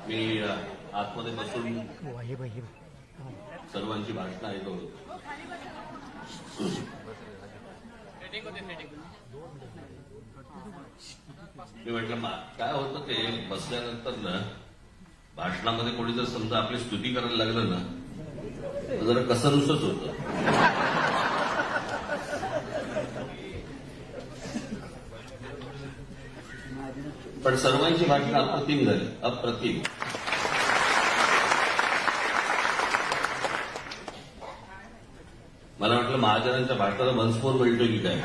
मी आतमध्ये बसून सर्वांची भाषणं ऐकत होतो. मी म्हटलं काय होतं ते बसल्यानंतर ना भाषणामध्ये कोणी जर समजा आपली स्तुती करायला लागलं ना तर जरा कसंनुसंच होतं. पण सर्वांची भाषणं अप्रतिम झाली, अप्रतिम. मला वाटलं महाजनांच्या भाषणाला मनस्फोर मिळतो की काय.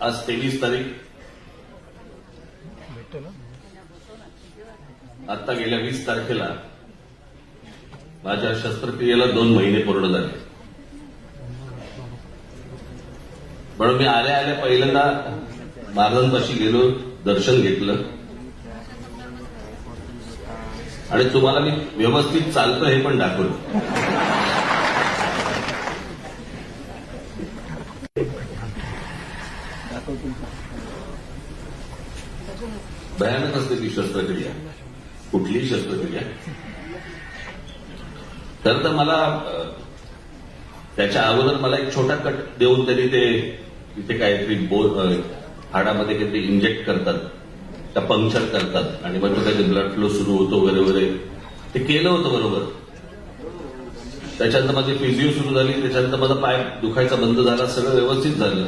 आज 23 तारीख. आता गेल्या 20 तारखेला माझ्या शस्त्रक्रियेला 2 महिने पूर्ण झाले. म्हणून मी आल्या आल्या पहिल्यांदा महाराजांपाशी गेलो, दर्शन घेतलं आणि तुम्हाला मी व्यवस्थित चालतं हे पण दाखवलं. भयानक असते ती शस्त्रक्रिया, कुठलीही शस्त्रक्रिया. खरं तर मला त्याच्या अगोदर मला एक छोटा कट देऊन त्यांनी ते तिथे काहीतरी हाडामध्ये काहीतरी इंजेक्ट करतात, त्या पंक्चर करतात आणि मग तो काहीतरी ब्लड फ्लो सुरू होतो वगैरे वगैरे. ते केलं होतं बरोबर. त्याच्यानंतर माझी फिजिओ सुरू झाली, त्याच्यानंतर माझा पाय दुखायचा बंद झाला, सगळं व्यवस्थित झालं.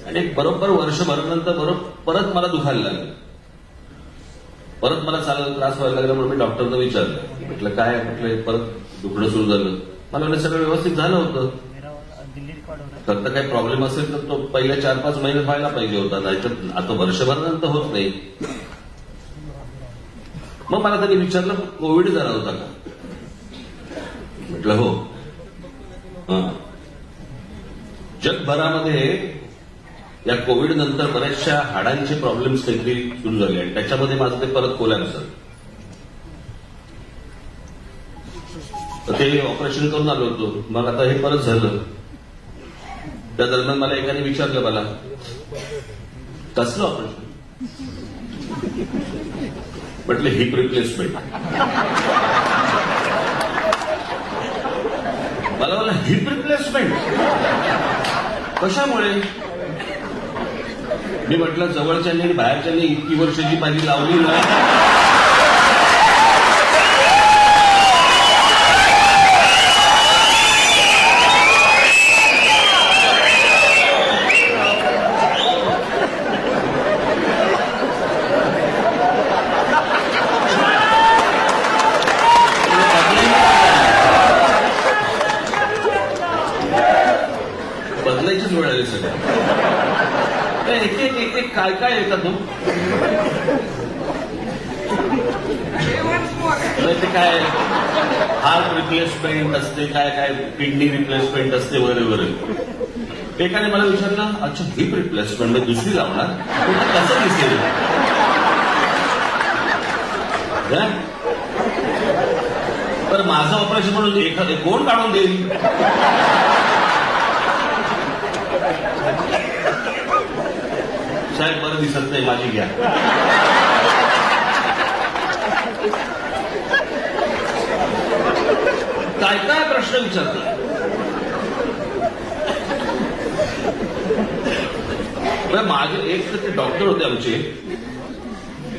आणि बरोबर वर्षभरानंतर परत मला दुखायला लागलं, परत मला चालायला त्रास व्हायला लागला. म्हणून मी डॉक्टरला विचारलं, म्हटलं काय, म्हटलं परत दुखणं सुरू झालं. मला म्हणजे सगळं व्यवस्थित झालं होतं, फक्त काही प्रॉब्लेम असेल तर तो पहिल्या 4-5 महिने व्हायला पाहिजे होता, नाहीतर आता वर्षभरानंतर होत नाही. मग मला त्यांनी विचारलं कोविड झाला होता का. म्हटलं हो. जगभरामध्ये या कोविड नंतर बऱ्याचशा हाडांचे प्रॉब्लेम्स काहीतरी सुरू झाले आणि त्याच्यामध्ये माझं ते परत कोलॅप्स झालं. तर ते ऑपरेशन करून आलो होतो. मग आता हे परत झालं. त्या दरम्यान मला एकाने विचारलं, मला कसलं ऑपरेशन. म्हटलं हिप रिप्लेसमेंट. मला हिप रिप्लेसमेंट कशामुळे. मी म्हटलं जवळच्यांनी आणि बाहेरच्यांनी इतकी वर्ष जी माझी लावली ना, बदलायचीच वेळ आली सगळं. एक काय काय येतात तो ते काय हार्ट रिप्लेसमेंट असते, काय काय किडनी रिप्लेसमेंट असते वगैरे वगैरे. एकाने मला विचारलं, अच्छा हिप रिप्लेसमेंट म्हणजे दुसरी लावणार, कसं दिसेल. तर माझं ऑपरेशन म्हणून एखादं कोण काढून देईल. साहेब बरं दिसत नाही, माझी घ्या. काय काय प्रश्न विचारतात. माझे एक तर ते डॉक्टर होते आमचे,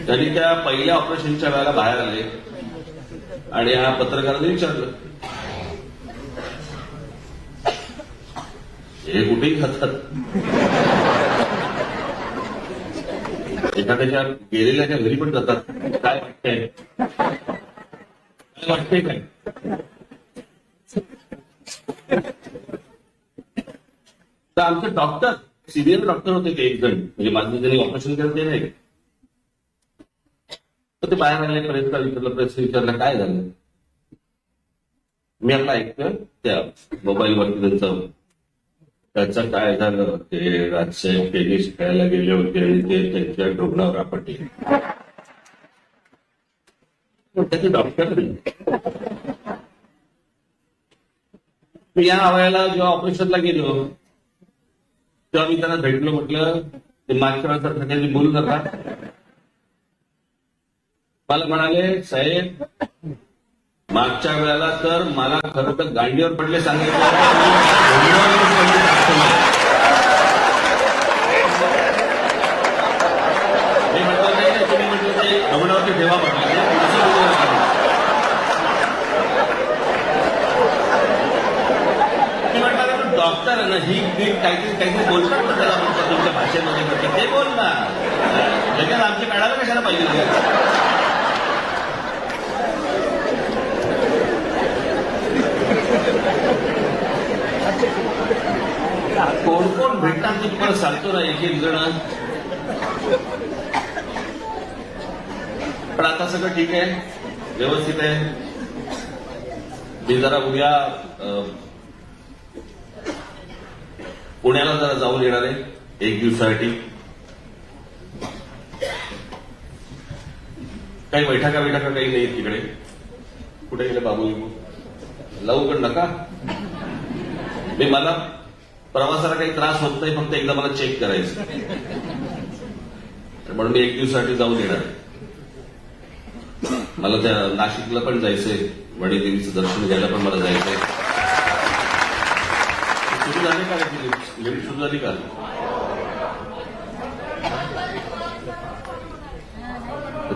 त्यांनी त्या पहिल्या ऑपरेशनच्या वेळेला बाहेर आले आणि ह्या पत्रकारांनी विचारलं, हे कुठेही खातात, एखाद्याच्या गेलेल्याच्या घरी पण जातात, काय वाटतंय, काय वाटतंय काय. तर आमचे डॉक्टर, सिनियर डॉक्टर होते ते एक जण, म्हणजे माझं ज्यांनी ऑपरेशन केलं ते नाही. तर ते बाहेर आले, प्रेसला विचारलं, प्रेसला विचारलं काय झालं. मी आपला ऐकतोय त्या मोबाईलवरती त्याचं काय झालं, ते राजसाहेब टेनिस खेळायला गेले होते आणि ते त्यांच्या रुग्णावर आपटले. त्याचे डॉक्टर मी या वयाला जेव्हा ऑपरेशनला गेलो तेव्हा मी त्यांना भेटलो, म्हटलं ते मागच्या वेळेसारखं काही बोलू नका. मला म्हणाले, साहेब मागच्या वेळेला तर मला खरं तर गांडीवर पडले सांगायचं, मी म्हटलं नाही, तुम्ही म्हटलं ते रुग्णावरती ठेवा म्हटलं. डॉक्टर ना ही काहीतरी बोलतात ना त्याला, म्हणतात तुमच्या भाषेमध्ये म्हटलं ते बोल ना, लगेच आमच्या काढायला कशाला पाहिजे. कोण कोण भेटतात ते तुम्हाला सांगतो ना, एक एक जण. पण आता सगळं ठीक आहे, व्यवस्थित आहे. मी जरा उद्या पुण्याला जरा जाऊन येणार आहे 1 दिवसासाठी. काही बैठका काही नाही तिकडे. कुठे गेले बाबू, लवकर नका. मला प्रवासाला काही त्रास होत नाही, फक्त एकदा मला चेक करायचं, म्हणून मी 1 दिवसासाठी जाऊन येणार आहे. मला त्या नाशिकला पण जायचंय, वडीदेवीचं दर्शन घ्यायला पण मला जायचंय. सुरू झाली का लिफ्ट सुरू झाली का?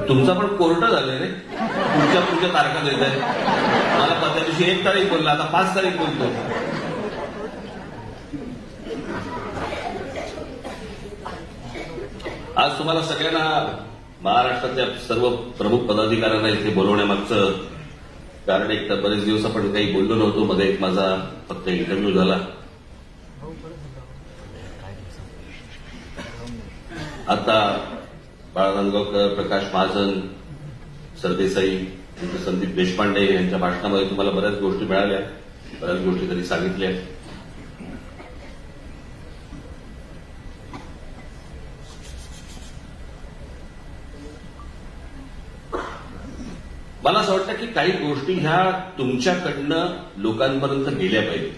तुमचा पण कोर्ट झालं रे, पुढच्या तारखा देत आहे. मला त्या दिवशी 1 तारीख बोलला, आता 5 तारीख बोलतो. आज तुम्हाला सगळ्यांना, महाराष्ट्रातल्या सर्व प्रमुख पदाधिकाऱ्यांना इथे बोलवण्यामागचं कारण एक तर बरेच दिवस आपण काही बोललो नव्हतो. मध्ये एक माझा फक्त इंटरव्ह्यू झाला. आता बाळा नांदगावकर, प्रकाश महाजन, सरदेसाई, संदीप देशपांडे यांच्या भाषणामध्ये तुम्हाला बऱ्याच गोष्टी मिळाल्या, बऱ्याच गोष्टी त्यांनी सांगितल्या. मला असं वाटतं की काही गोष्टी ह्या तुमच्याकडनं लोकांपर्यंत गेल्या पाहिजे.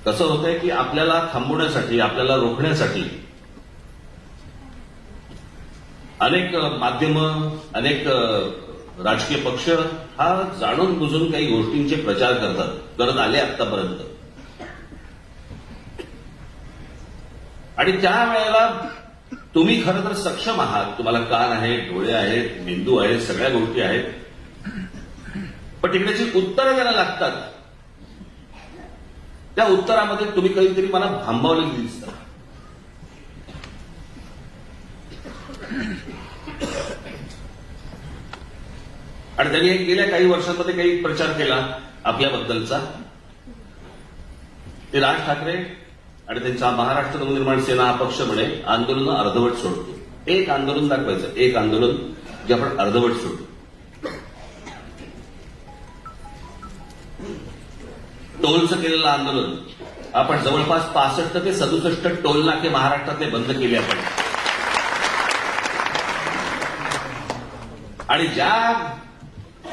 कसं होतंय की आपल्याला थांबवण्यासाठी, आपल्याला रोखण्यासाठी अनेक माध्यमं, अनेक राजकीय पक्ष हा जाणून बुजून काही गोष्टींचे प्रचार करत आले आतापर्यंत. आणि त्या वेळेला तुम्ही खरं तर सक्षम आहात, तुम्हाला कान आहेत, डोळे आहेत, मेंदू आहेत, सगळ्या गोष्टी आहेत, पण तिकडेची उत्तरं द्यायला लागतात. त्या उत्तरामध्ये तुम्ही कधीतरी मला थांबवलेली दिसतात. आणि त्यांनी गेल्या काही वर्षांमध्ये काही प्रचार केला आपल्याबद्दलचा. ते राज ठाकरे आणि त्यांचा महाराष्ट्र नवनिर्माण सेना हा पक्ष म्हणे आंदोलन अर्धवट सोडतो. एक आंदोलन दाखवायचं, एक आंदोलन जे आपण अर्धवट सोडतो. टोलचं केलेलं आंदोलन आपण जवळपास 65 ते 67 टोल नाके महाराष्ट्रातले बंद केले आपण. आणि ज्या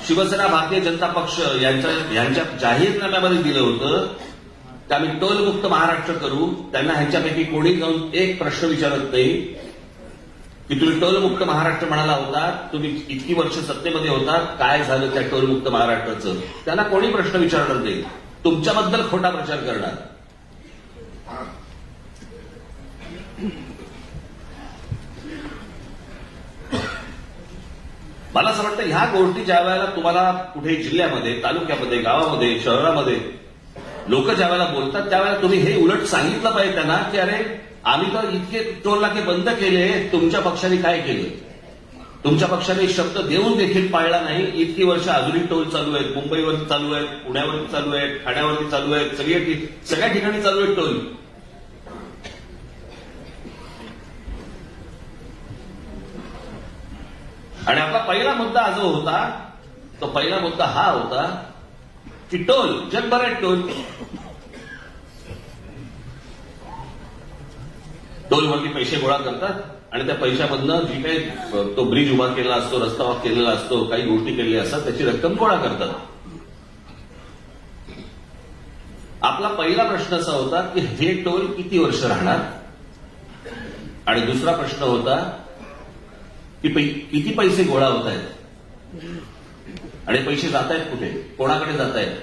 शिवसेना, भारतीय जनता पक्ष यांच्या जाहीरनाम्यामध्ये दिलं होतं की आम्ही टोलमुक्त महाराष्ट्र करू, त्यांना ह्यांच्यापैकी कोणी जाऊन एक प्रश्न विचारत नाही की तुम्ही टोलमुक्त महाराष्ट्र म्हणाला होता, तुम्ही इतकी वर्ष सत्तेमध्ये होता, काय झालं त्या टोलमुक्त महाराष्ट्राचं? त्यांना कोणी प्रश्न विचारणार नाही, तुमच्याबद्दल खोटा प्रचार करणार. मला असं वाटतं ह्या गोष्टी ज्या वेळेला तुम्हाला कुठे जिल्ह्यामध्ये, तालुक्यामध्ये, गावामध्ये, शहरामध्ये लोक ज्या वेळेला बोलतात त्यावेळेला तुम्ही हे उलट सांगितलं पाहिजे त्यांना की अरे आम्ही तर इतके टोल नाके बंद केले, तुमच्या पक्षाने काय केलं? तुमच्या पक्षाने शब्द देऊन देखील पाळला नाही. इतकी वर्ष अजूनही टोल चालू आहेत, मुंबईवरती चालू आहेत, पुण्यावरती चालू आहेत, ठाण्यावरती चालू आहेत, सगळ्या ठिकाणी चालू आहेत टोल. आणि आपला पहिला मुद्दा जो होता, तो पहिला मुद्दा हा होता की टोल, जगभर आहेत टोल. टोलवरती पैसे गोळा करतात आणि त्या पैशामधनं जी काही तो ब्रिज उभा केलेला असतो, रस्ता केलेला असतो, काही गोष्टी केलेल्या असतात, त्याची रक्कम गोळा करतात. आपला पहिला प्रश्न असा होता की हे टोल किती वर्ष राहणार, आणि दुसरा प्रश्न होता की किती पैसे गोळा होत आहेत आणि पैसे जात आहेत कुठे, कोणाकडे जात आहेत.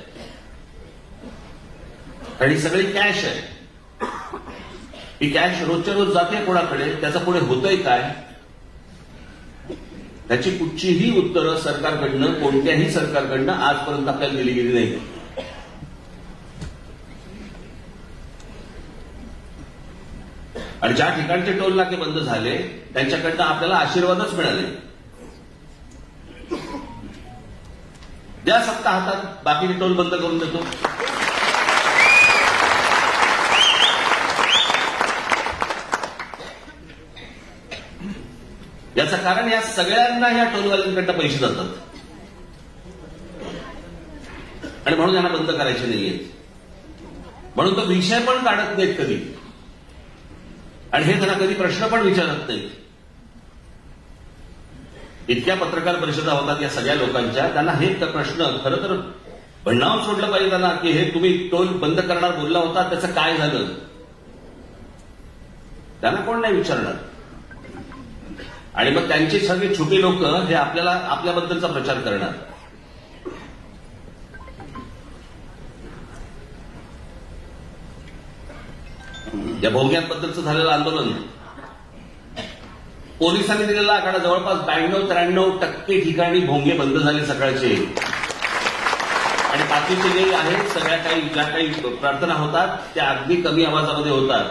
आणि सगळी कॅश आहे. ही कॅश रोजच्या रोज जाते कोणाकडे, त्याचं पुढे होतंय काय, त्याची कुठचीही उत्तरं सरकारकडनं, कोणत्याही सरकारकडनं आजपर्यंत आपल्याला दिली गेली नाही. आणि ज्या ठिकाणचे टोल नाके बंद झाले त्यांच्याकडनं आपल्याला आशीर्वादच मिळाले. द्या सत्ता हातात, बाकीचे टोल बंद करून देतो. याचं कारण या सगळ्यांना या टोलवाल्यांकडनं पैसे जातात आणि म्हणून यांना बंद करायचे नाहीये. म्हणून तो विषय पण काढत नाहीत कधी, आणि हे त्यांना कधी प्रश्न पण विचारत नाहीत. इतक्या पत्रकार परिषदा होतात या सगळ्या लोकांच्या, त्यांना हे प्रश्न खरं तर भन्नावून सोडलं पाहिजे त्यांना की हे तुम्ही टोल बंद करणार बोलला होता, त्याचं काय झालं, त्यांना कोण नाही विचारणार. आणि मग त्यांचे सगळे छोटे लोक हे आपल्याला आपल्याबद्दलचा प्रचार करणार. या भोंग्यांबद्दलचं झालेलं आंदोलन, पोलिसांनी दिलेला आकडा जवळपास 92-93% ठिकाणी भोंगे बंद झाले सकाळचे. आणि बाकीचे जे आहेत सगळ्या ज्या काही प्रार्थना होतात त्या अगदी कमी आवाजामध्ये होतात.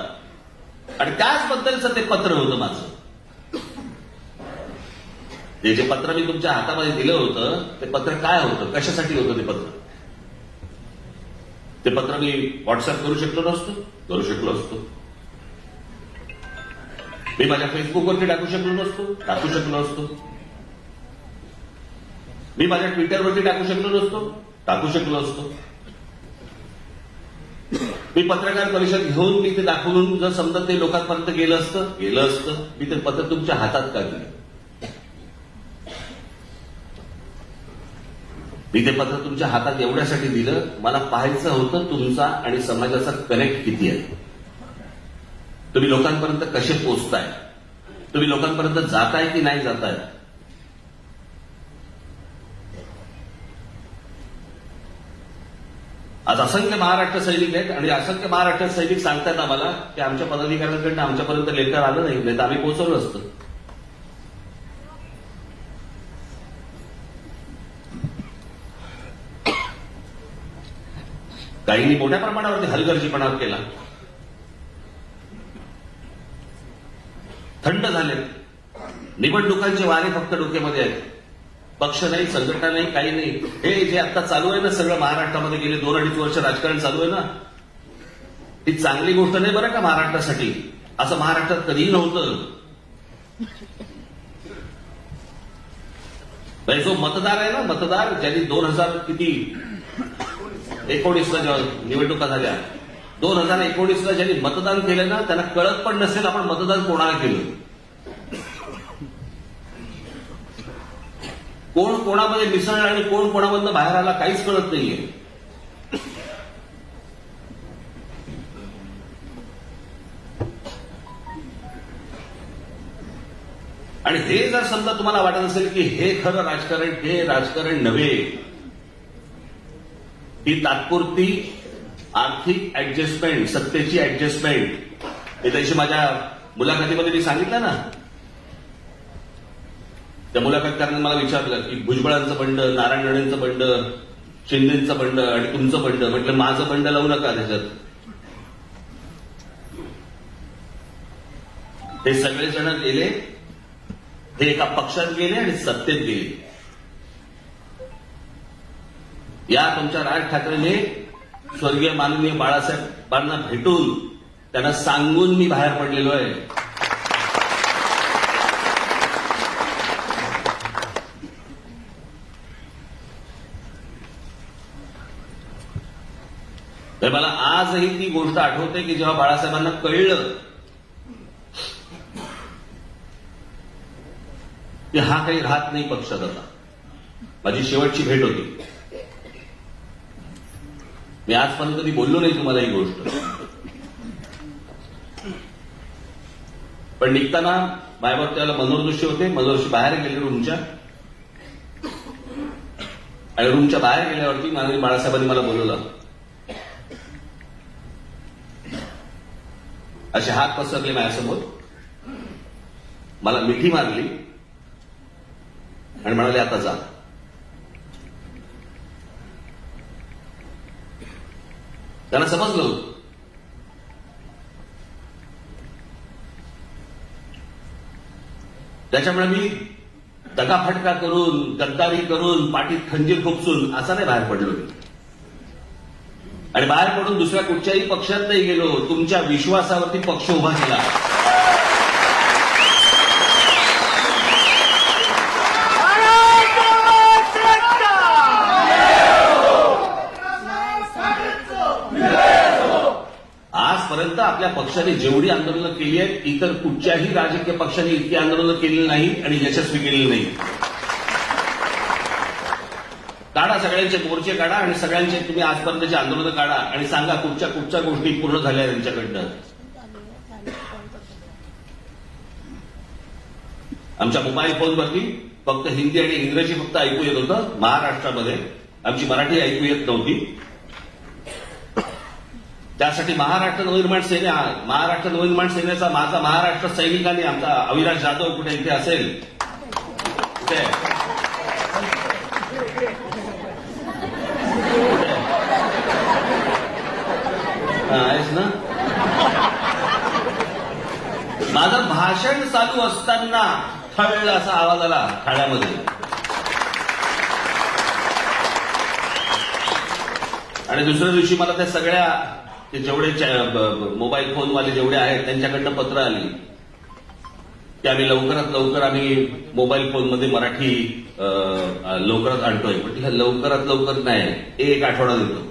आणि त्याचबद्दलचं ते पत्र होतं माझं. ते जे पत्र मी तुमच्या हातामध्ये दिलं होतं ते पत्र काय होतं, कशासाठी होतं ते पत्र. ते पत्र मी व्हॉट्सअप करू शकलो नसतो. मी माझ्या फेसबुकवरती टाकू शकलो असतो. मी माझ्या ट्विटरवरती टाकू शकलो असतो. मी पत्रकार परिषद घेऊन मी ते दाखवून जर समजा ते लोकांपर्यंत गेलं असतं, मी ते पत्र तुमच्या हातात का दिलं. मी ते पत्र तुमच्या हातात एवढ्यासाठी दिलं, मला पाहायचं होतं तुमचा आणि समाजाचा कनेक्ट किती आहे. तुम्ही लोकांपर्यंत कसे पोचताय, तुम्ही लोकांपर्यंत जाताय की नाही जाताय. आज असंख्य महाराष्ट्र सैनिक आहेत आणि असंख्य महाराष्ट्र सैनिक सांगतायत आम्हाला की आमच्या पदाधिकाऱ्यांकडनं आमच्यापर्यंत लेटर आलं नाही तर आम्ही पोहोचवलं असतं. काहींनी मोठ्या प्रमाणावरती हलगर्जीपणा केला. थंड झाले. निवडणुकांचे वारे फक्त डोक्यामध्ये आहेत. पक्ष नाही, संघटना नाही, काही नाही. हे जे आता चालू आहे ना सगळं महाराष्ट्रामध्ये गेले 2-2.5 वर्ष राजकारण चालू आहे ना, ही चांगली गोष्ट नाही बरं का महाराष्ट्रासाठी. असं महाराष्ट्रात कधीही नव्हतं. जो मतदार आहे ना, मतदार ज्यांनी 2019ला जेव्हा निवडणुका झाल्या, 2019ला ज्यांनी मतदान केलं ना त्यांना कळत पण नसेल आपण मतदान कोणाला केलं. कोण कोणामध्ये मिसळलं आणि कोण कोणामधनं बाहेर आला काहीच कळत नाहीये. आणि हे जर समजा तुम्हाला वाटत असेल की हे खरं राजकारण, हे राजकारण नव्हे, ही तात्पुरती आर्थिक ऍडजस्टमेंट, सत्तेची ऍडजस्टमेंट, हे त्याशी माझ्या मुलाखतीमध्ये मी सांगितलं ना. त्या मुलाखतकारांनी मला विचारलं की भुजबळांचं बंड, नारायण राणेंचं बंड, शिंदेचं बंड आणि तुमचं बंड. म्हटलं माझं बंड लावू नका त्याच्यात. हे सगळेजण गेले, हे एका पक्षात गेले आणि सत्तेत गेले. या तुमच्या राज ठाकरेने स्वर्गीय माननीय बाळासाहेबांना भेटून त्यांना सांगून मी बाहेर पडलेलो आहे. तर मला आजही ती गोष्ट आठवते की जेव्हा बाळासाहेबांना कळलं की हा काही राहत नाही पक्षात आता, माझी शेवटची भेट होती. मी आजपर्यंत कधी बोललो नाही तुम्हाला ही गोष्ट. पण निघताना माझ्यावर त्याला मनोहरदोषी होते. मनोहरदोषी बाहेर गेले रूमच्या, आणि रूमच्या बाहेर गेल्यावरती माननीय बाळासाहेबांनी मला बोलवलं. असे हात पसरले माझ्यासमोर, मला मिठी मारली आणि म्हणाले आता जा. त्यांना समजलं होतं. त्याच्यामुळे मी दगाफटका करून, गद्दारी करून, पाठीत खंजीर खुपसून असा नाही बाहेर पडलो मी. आणि बाहेर पडून दुसऱ्या कुठच्याही पक्षात नाही गेलो. तुमच्या विश्वासावरती पक्ष उभा केला. आजपर्यंत आपल्या पक्षाने जेवढी आंदोलनं केली आहेत, इतर कुठच्याही राजकीय पक्षाने इतकी आंदोलनं केलेली नाही आणि यशस्वी केलेली नाही. काढा सगळ्यांचे मोर्चे काढा आणि सगळ्यांचे तुम्ही आजपर्यंतचे आंदोलनं काढा आणि सांगा कुठच्या गोष्टी पूर्ण झाल्या त्यांच्याकडनं. आमच्या मोबाईल फोनवरती फक्त हिंदी आणि इंग्रजी फक्त ऐकू येत होतं महाराष्ट्रामध्ये. आमची मराठी ऐकू येत नव्हती. त्यासाठी महाराष्ट्र नवनिर्माण सेनेचा माझा महाराष्ट्र सैनिकांनी, आमचा अविनाश जाधव कुठे इथे असेल कुठे आहेस ना, माझं भाषण चालू असताना थळला असा आवाज आला ठाण्यामध्ये. आणि दुसऱ्या दिवशी मला त्या सगळ्या जेवढे मोबाईल फोनवाले जेवढे आहेत त्यांच्याकडनं पत्र आली की आम्ही लवकरात आम्ही मोबाईल फोनमध्ये मराठी लवकरात आणतोय. म्हटलं लवकरात लवकर नाही, एक आठवडा देतो.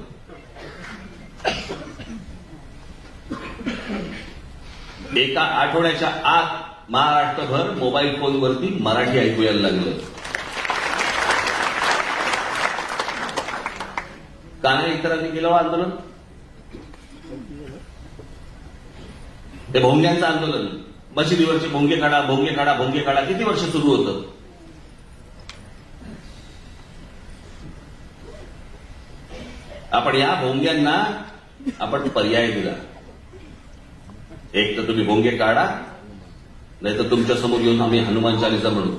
एका आठवड्याच्या आत महाराष्ट्रभर मोबाईल फोनवरती मराठी ऐकू यायला लागलं. का नाही इतरांनी केलं आंदोलन? ते भोंग्यांचं आंदोलन, मशिदीवरचे भोंगे काढा किती वर्ष सुरू होतं. आपण या भोंग्यांना आपण पर्याय दिला. एक तर तुम्ही भोंगे काढा, नाही तर तुमच्या समोर येऊन आम्ही हनुमान चालीसा म्हणू.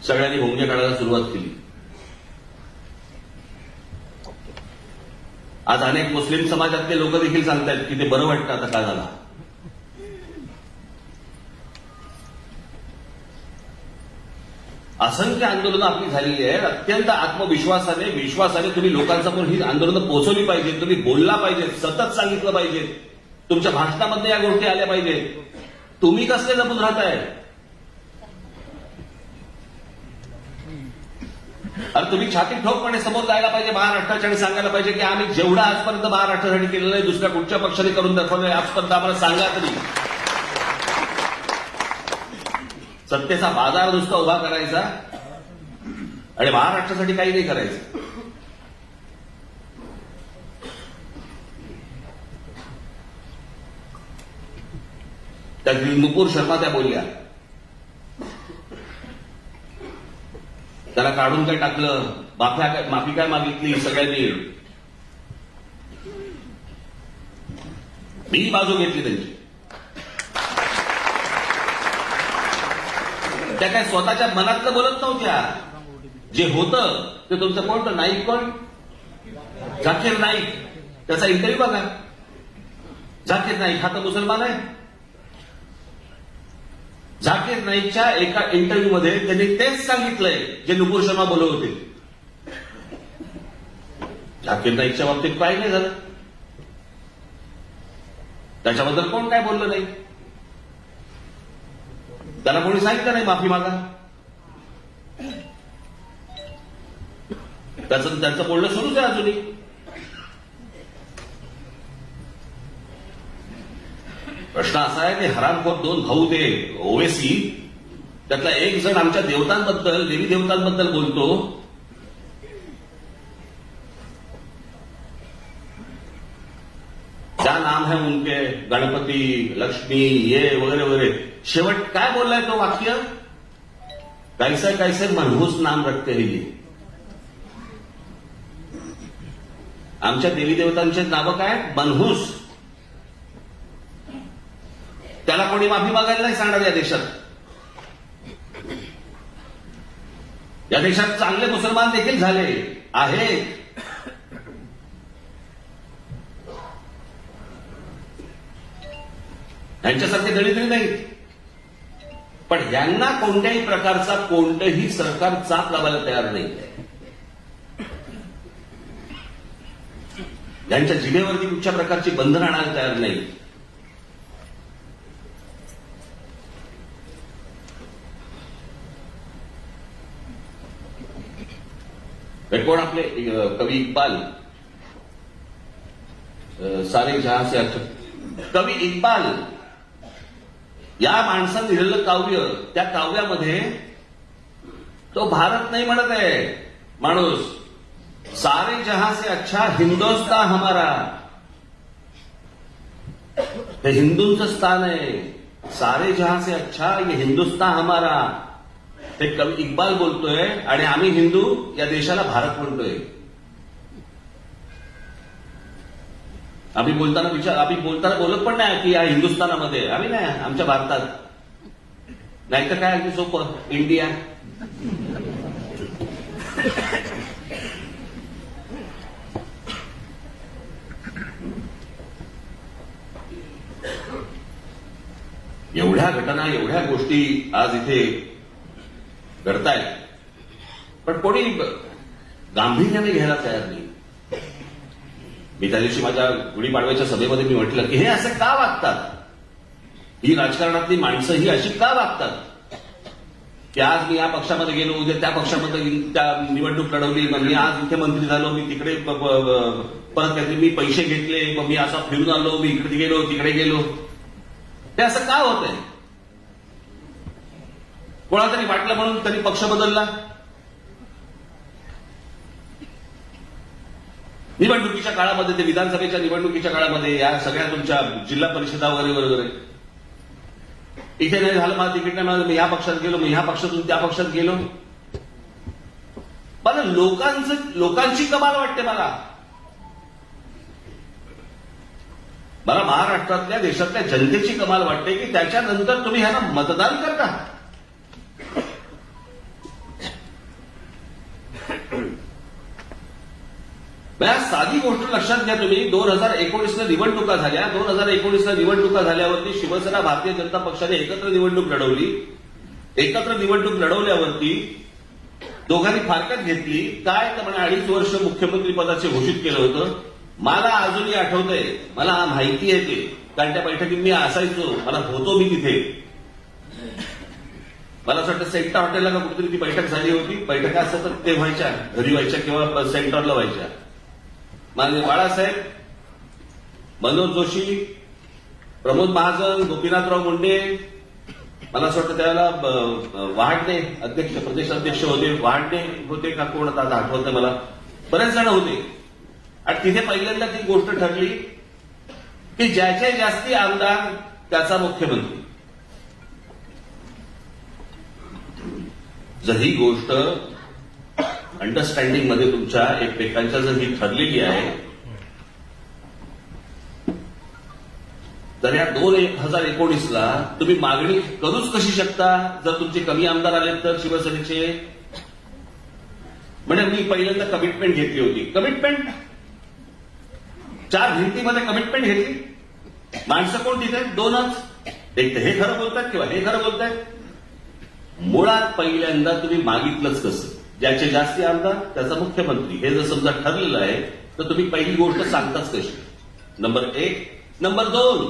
सगळ्यांनी भोंगे काढायला सुरुवात केली. आज अनेक मुस्लिम समाजातले लोक देखील सांगतात की ते बरं वाटतं आता का झाला. असंख्य आंदोलनं आपली झालेली आहेत. अत्यंत विश्वासाने तुम्ही लोकांसमोर ही आंदोलनं पोहोचवली पाहिजेत. तुम्ही बोलला पाहिजे, सतत सांगितलं पाहिजे. तुमच्या भाषणामध्ये या गोष्टी आल्या पाहिजेत. तुम्ही कसले जपून राहताय? अरे तुम्ही छाती ठोकपणे समोर जायला पाहिजे महाराष्ट्राच्या आणि सांगायला पाहिजे की आम्ही जेवढं आजपर्यंत महाराष्ट्रासाठी केलेलं आहे दुसऱ्या कुठच्या पक्षाने करून दाखवलंय आजपर्यंत आम्हाला सांगा तरी. सत्तेचा बाजार नुसता उभा करायचा आणि महाराष्ट्रासाठी काही नाही करायचं. त्या नुपूर शर्मा त्या बोलल्या, त्याला काढून काय टाकलं, माफी काय मागितली सगळ्यांनी. मी बाजू घेतली त्यांची. त्या काय स्वतःच्या मनातलं बोलत नव्हत्या. जे होतं ते तुमचं कोणतं नाईक, कोण झाकीर नाईक, त्याचा इंटरव्ह्यू बघा. झाकीर नाईक हा तर मुसलमान आहे. झाकीर नाईकच्या एका इंटरव्ह्यूमध्ये त्यांनी तेच सांगितलंय जे नुपूर शर्मा बोलत होते. झाकीर नाईकच्या बाबतीत काय नाही झालं, त्याच्याबद्दल कोण काय बोललं नाही. त्याला कोणी सांगितलं नाही माफी मागा. त्यांचं बोलणं सुरूच आहे अजूनही. प्रश्न असा आहे की हरामखोर दोन भाऊ ते ओवेसी, त्यातला एक जण आमच्या देवतांबद्दल, देवी देवतांबद्दल बोलतो है उनके, गणपती, लक्ष्मी, ये वगैरे वगैरे. शेवट काय बोललाय तो वाक्य? कैसे कैसे मनहूस नाम रखते हैं ये. आमच्या देवी देवतांचे नावं काय? मनहूस. त्याला कोणी माफी मागायला नाही सांगणार या देशात. या देशात चांगले मुसलमान देखील झाले आहेत. त्यांच्यासारखे दलितही नाहीत. पण यांना कोणत्याही प्रकारचा कोणतंही सरकार चाप लावायला तयार नाही. यांच्या जिभेवरती कुठच्या प्रकारची बंधनं आणायला तयार नाही. कोण आपले कवी इक्बाल, सारे जहां से अच्छा. कवी इक्बाल या माणसानं लिहिलेलं काव्य, त्या काव्यामध्ये तो भारत नाही म्हणत आहे माणूस. सारे जहां से अच्छा हिंदुस्तान हमारा. हे हिंदूंचं स्थान आहे. सारे जहां से अच्छा ये हिंदुस्तान हमारा. ते कवी इक्बाल बोलतोय आणि आम्ही हिंदू या देशाला भारत म्हणतोय. आम्ही बोलताना बोलत पण नाही की या हिंदुस्थानामध्ये, आम्ही नाही, आमच्या भारतात. नाहीतर काय अगदी सोपं, इंडिया. एवढ्या घटना, एवढ्या गोष्टी आज इथे घडतायत, पण कोणी गांभीर्याने घ्यायला तयार नाही. मी त्या दिवशी माझ्या गुढीपाडव्याच्या सभेमध्ये मी म्हटलं की हे असे का वागतात? ही राजकारणातली माणसं ही अशी का वागतात की आज मी या पक्षामध्ये गेलो, उद्या त्या पक्षामध्ये त्या निवडणूक लढवली, मग मी आज इथे मंत्री झालो, मी तिकडे परत काहीतरी मी पैसे घेतले, मग मी असा फिरून आलो, मी इकडे गेलो तिकडे गेलो. ते असं का होतंय? कोणाला तरी वाटलं म्हणून तरी पक्ष बदलला. निवडणुकीच्या काळामध्ये, ते विधानसभेच्या निवडणुकीच्या काळामध्ये, या सगळ्या तुमच्या जिल्हा परिषदा वगैरे इथे नाही झालं, मला तिकीट नाही मिळालं, मी ह्या पक्षात गेलो, मी ह्या पक्षातून त्या पक्षात गेलो. मला लोकांची कमाल वाटते. मला महाराष्ट्रातल्या, देशातल्या जनतेची कमाल वाटते की त्याच्यानंतर तुम्ही ह्यांना मतदान करता. साधी गोष्ट लक्षात घ्या तुम्ही. 2019ला निवडणुका झाल्या. 2019ला निवडणुका झाल्यावरती शिवसेना, भारतीय जनता पक्षाने एकत्र निवडणूक लढवली. एकत्र निवडणूक लढवल्यावरती दोघांनी फारकत घेतली. काय तर म्हणे 2.5 वर्ष मुख्यमंत्री पदाचे घोषित केलं होतं. मला अजूनही आठवतंय, मला माहिती आहे ते, कारण त्या बैठकीत मी असायचो, मला होतो मी तिथे. मला असं वाटतं सेंटर हॉटेलला का कुठेतरी ती बैठक झाली होती. बैठका असं तर ते व्हायच्या, घरी व्हायच्या किंवा सेंटरला व्हायच्या. माननीय बाळासाहेब, मनोज जोशी, प्रमोद महाजन, गोपीनाथराव मुंडे, मला असं वाटतं त्यावेळेला वहाडणे अध्यक्ष, प्रदेश अध्यक्ष होते, वहाडणे होते का कोण आता आठवत नाही मला, बरेच जण होते. आणि तिथे पहिल्यांदा ती गोष्ट ठरली की ज्याचे जास्ती आमदार त्याचा मुख्यमंत्री. जर ही गोष्ट अंडरस्टँडिंग मध्ये तुमच्या एकमेकांच्या जर ही ठरलेली आहे, तर या 2019ला तुम्ही मागणी करूच कशी शकता जर तुमचे कमी आमदार आले तर शिवसेनेचे? म्हणजे मी पहिल्यांदा कमिटमेंट घेतली होती. कमिटमेंट 4 भिंतीमध्ये कमिटमेंट घेतली. माणसं कोण तिथे? 2च. एक तर हे खरं बोलतात किंवा हे खरं बोलतायत. मुळात पहिल्यांदा तुम्ही मागितलंच कसं? ज्याचे जास्ती आमदार त्याचा मुख्यमंत्री, हे जर समजा ठरलेलं आहे तर तुम्ही पहिली गोष्ट सांगताच कशी? नंबर 1. नंबर 2,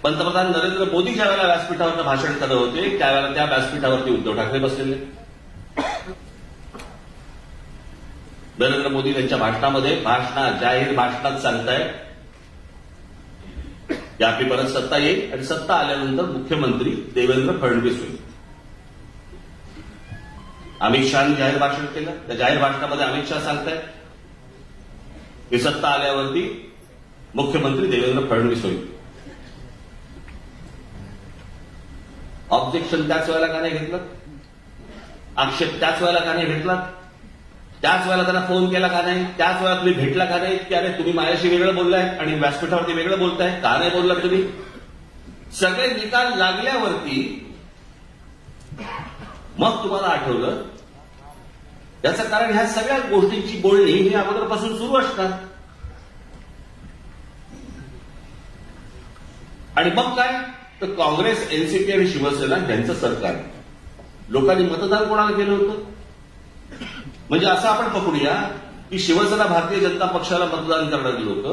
पंतप्रधान नरेंद्र मोदी ज्या वेळेला व्यासपीठावर भाषण करत होते त्यावेळेला त्या व्यासपीठावरती उद्धव ठाकरे बसलेले. नरेंद्र मोदी त्यांच्या भाषणामध्ये, जाहीर भाषणात सांगतायत की आपली परत सत्ता येईल आणि सत्ता आल्यानंतर मुख्यमंत्री देवेंद्र फडणवीस होईल. अमित शहानी जाहीर भाषण केलं. त्या जाहीर भाषणामध्ये अमित शहा सांगतायत की सत्ता आल्यावरती मुख्यमंत्री देवेंद्र फडणवीस होईल. ऑब्जेक्शन त्याच वेळेला का नाही घेतलं? आक्षेप त्याच वेळेला का नाही घेतला? त्याच वेळेला त्यांना फोन केला का नाही? त्याच वेळेला तुम्ही भेटला का नाही? की अरे तुम्ही माझ्याशी वेगळं बोललाय आणि व्यासपीठावरती वेगळं बोलताय, का नाही बोललात तुम्ही? सगळे निकाल लागल्यावरती मग तुम्हाला आठवलं. याचं कारण ह्या सगळ्या गोष्टींची बोलणी ही अगोदरपासून सुरू असतात. आणि मग काय तर काँग्रेस, एनसीपी आणि शिवसेना यांचं सरकार. लोकांनी मतदान कोणाला केलं होतं? म्हणजे असं आपण पकडूया की शिवसेना भारतीय जनता पक्षाला मतदान करणारी लोक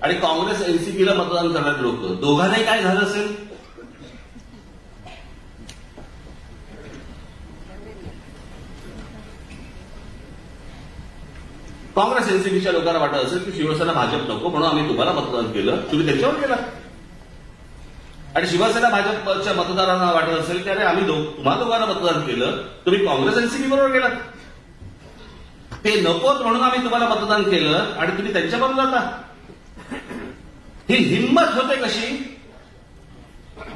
आणि काँग्रेस एनसीपीला मतदान करणारी लोक, दोघांनाही काय झालं असेल? काँग्रेस एनसीपीच्या लोकांना वाटत असेल की शिवसेना भाजप नको म्हणून आम्ही तुम्हाला मतदान केलं, तुम्ही त्याच्यावर केला. आणि शिवसेना भाजपच्या मतदारांना वाटत असेल की अरे आम्ही तुम्हा दोघांना मतदान केलं, तुम्ही काँग्रेस एनसीपी बरोबर गेलात. ते नकोत म्हणून आम्ही तुम्हाला मतदान केलं आणि तुम्ही त्यांच्याबरोबर जाता. ही हिंमत होते कशी?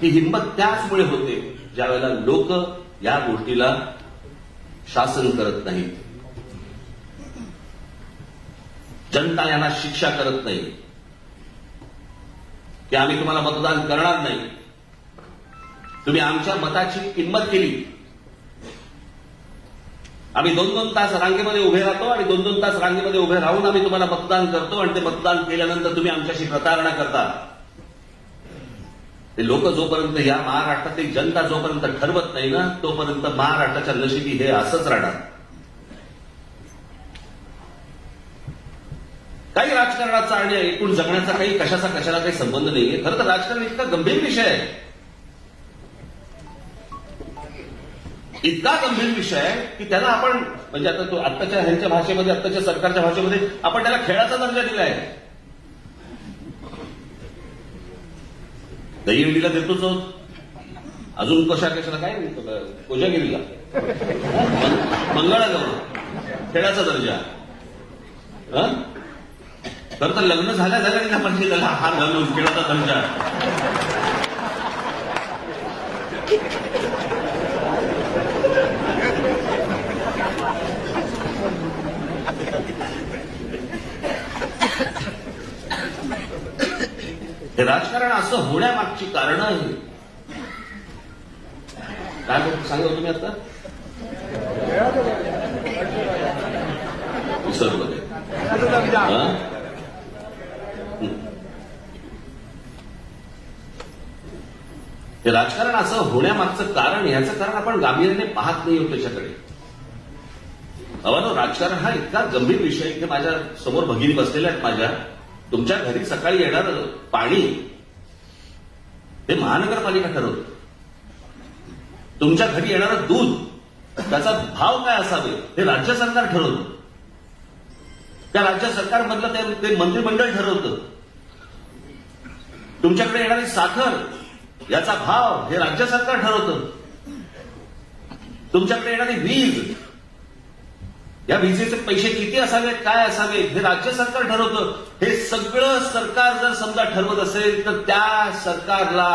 ही हिंमत त्याचमुळे होते ज्या वेळेला लोक या गोष्टीला शासन करत नाहीत, जनता यांना शिक्षा करत नाही की आम्ही तुम्हाला मतदान करणार नाही. तुम्ही आमच्या मताची किंमत केली. आम्ही 2-2 तास रांगेमध्ये उभे राहतो आणि 2-2 तास रांगेमध्ये उभे राहून आम्ही तुम्हाला मतदान करतो आणि ते मतदान केल्यानंतर तुम्ही आमच्याशी प्रतारणा करता. ते लोक जोपर्यंत या महाराष्ट्रातली जनता जोपर्यंत ठरवत नाही ना तोपर्यंत महाराष्ट्राच्या नशिबी हे असंच राहणार. काही राजकारणाचा आणि एकूण जगण्याचा काही कशाला काही संबंध नाहीये. खरं तर राजकारण इतका गंभीर विषय आहे, इतका गंभीर विषय आहे की त्याला आपण म्हणजे आता तो आत्ताच्या ह्यांच्या भाषेमध्ये, आत्ताच्या सरकारच्या भाषेमध्ये आपण त्याला खेळाचा दर्जा दिलाय. दहीहंडीला देतोच आहोत, अजून कशाला काय कोजागिरीला मंगळागौर खेळाचा दर्जा. खरं तर लग्न झाल्या म्हणजे त्याला हा घालून खेळाचा दर्जा. हे राजकारण असं होण्यामागची कारण आहे काय सांगा तुम्ही आता? सर्व हे राजकारण असं होण्यामागचं कारण, याचं कारण आपण गांभीर्याने पाहत नाही होत त्याच्याकडे. अवानो राजकारण हा इतका गंभीर विषय की माझ्या समोर भगिनी बसलेल्या आहेत माझ्या. तुमच्या घरी सकाळी येणार पाणी ते महानगरपालिका ठरवते. तुमच्या घरी येणारं दूध त्याचा भाव काय असावे हे राज्य सरकार ठरवतं. त्या राज्य सरकारमधलं ते मंत्रिमंडळ ठरवतं. तुमच्याकडे येणारी साखर याचा भाव हे राज्य सरकार ठरवतं. तुमच्याकडे येणारी वीज, या विजेचे पैसे किती असावेत, काय असावेत हे राज्य सरकार ठरवतं. हे सगळं सरकार जर समजा ठरवत असेल तर त्या सरकारला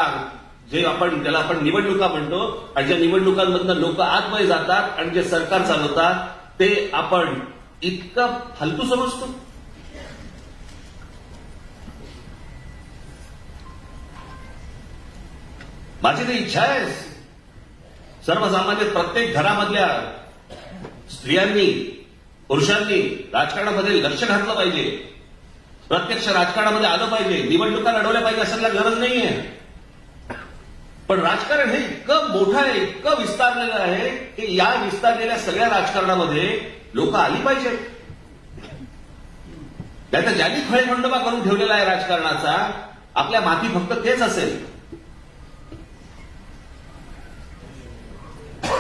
जे त्याला आपण निवडणुका म्हणतो आणि ज्या निवडणुकांमधनं लोक आतमध्ये जातात आणि जे सरकार चालवतात ते आपण इतकं फालतू समजतो. माझी तर इच्छा आहे सर्वसामान्य प्रत्येक घरामधल्या स्त्रियांनी, पुरुषांनी राजकारणामध्ये लक्ष घातलं पाहिजे, प्रत्यक्ष राजकारणामध्ये आलं पाहिजे, निवडणुका लढवल्या पाहिजे अशाला गरज नाहीये. पण राजकारण हे इतकं मोठं आहे, इतकं विस्तारलेलं आहे की या विस्तारलेल्या सगळ्या राजकारणामध्ये लोक आली पाहिजेत. त्याचा ज्यांनी खळेखंडोबा करून ठेवलेला आहे राजकारणाचा, आपल्या माथी फक्त तेच असेल.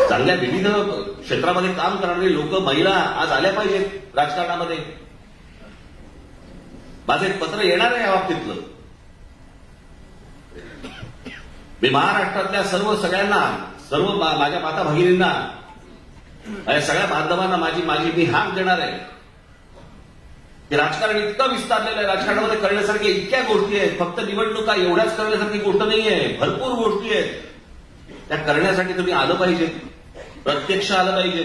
चांगल्या विविध क्षेत्रामध्ये काम करणारे लोक, महिला आज आल्या पाहिजेत राजकारणामध्ये. माझं एक पत्र येणार आहे या बाबतीतलं. मी महाराष्ट्रातल्या सगळ्यांना, सर्व माझ्या माता भगिनींना, या सगळ्या बांधवांना मी हाक देणार आहे की राजकारण इतकं विस्तारलेलं आहे, राजकारणामध्ये करण्यासारख्या इतक्या गोष्टी आहेत, फक्त निवडणुका एवढ्याच करण्यासारखी गोष्ट नाहीये, भरपूर गोष्टी आहेत. त्या करण्यासाठी तुम्ही आलं पाहिजे, प्रत्यक्ष आलं पाहिजे.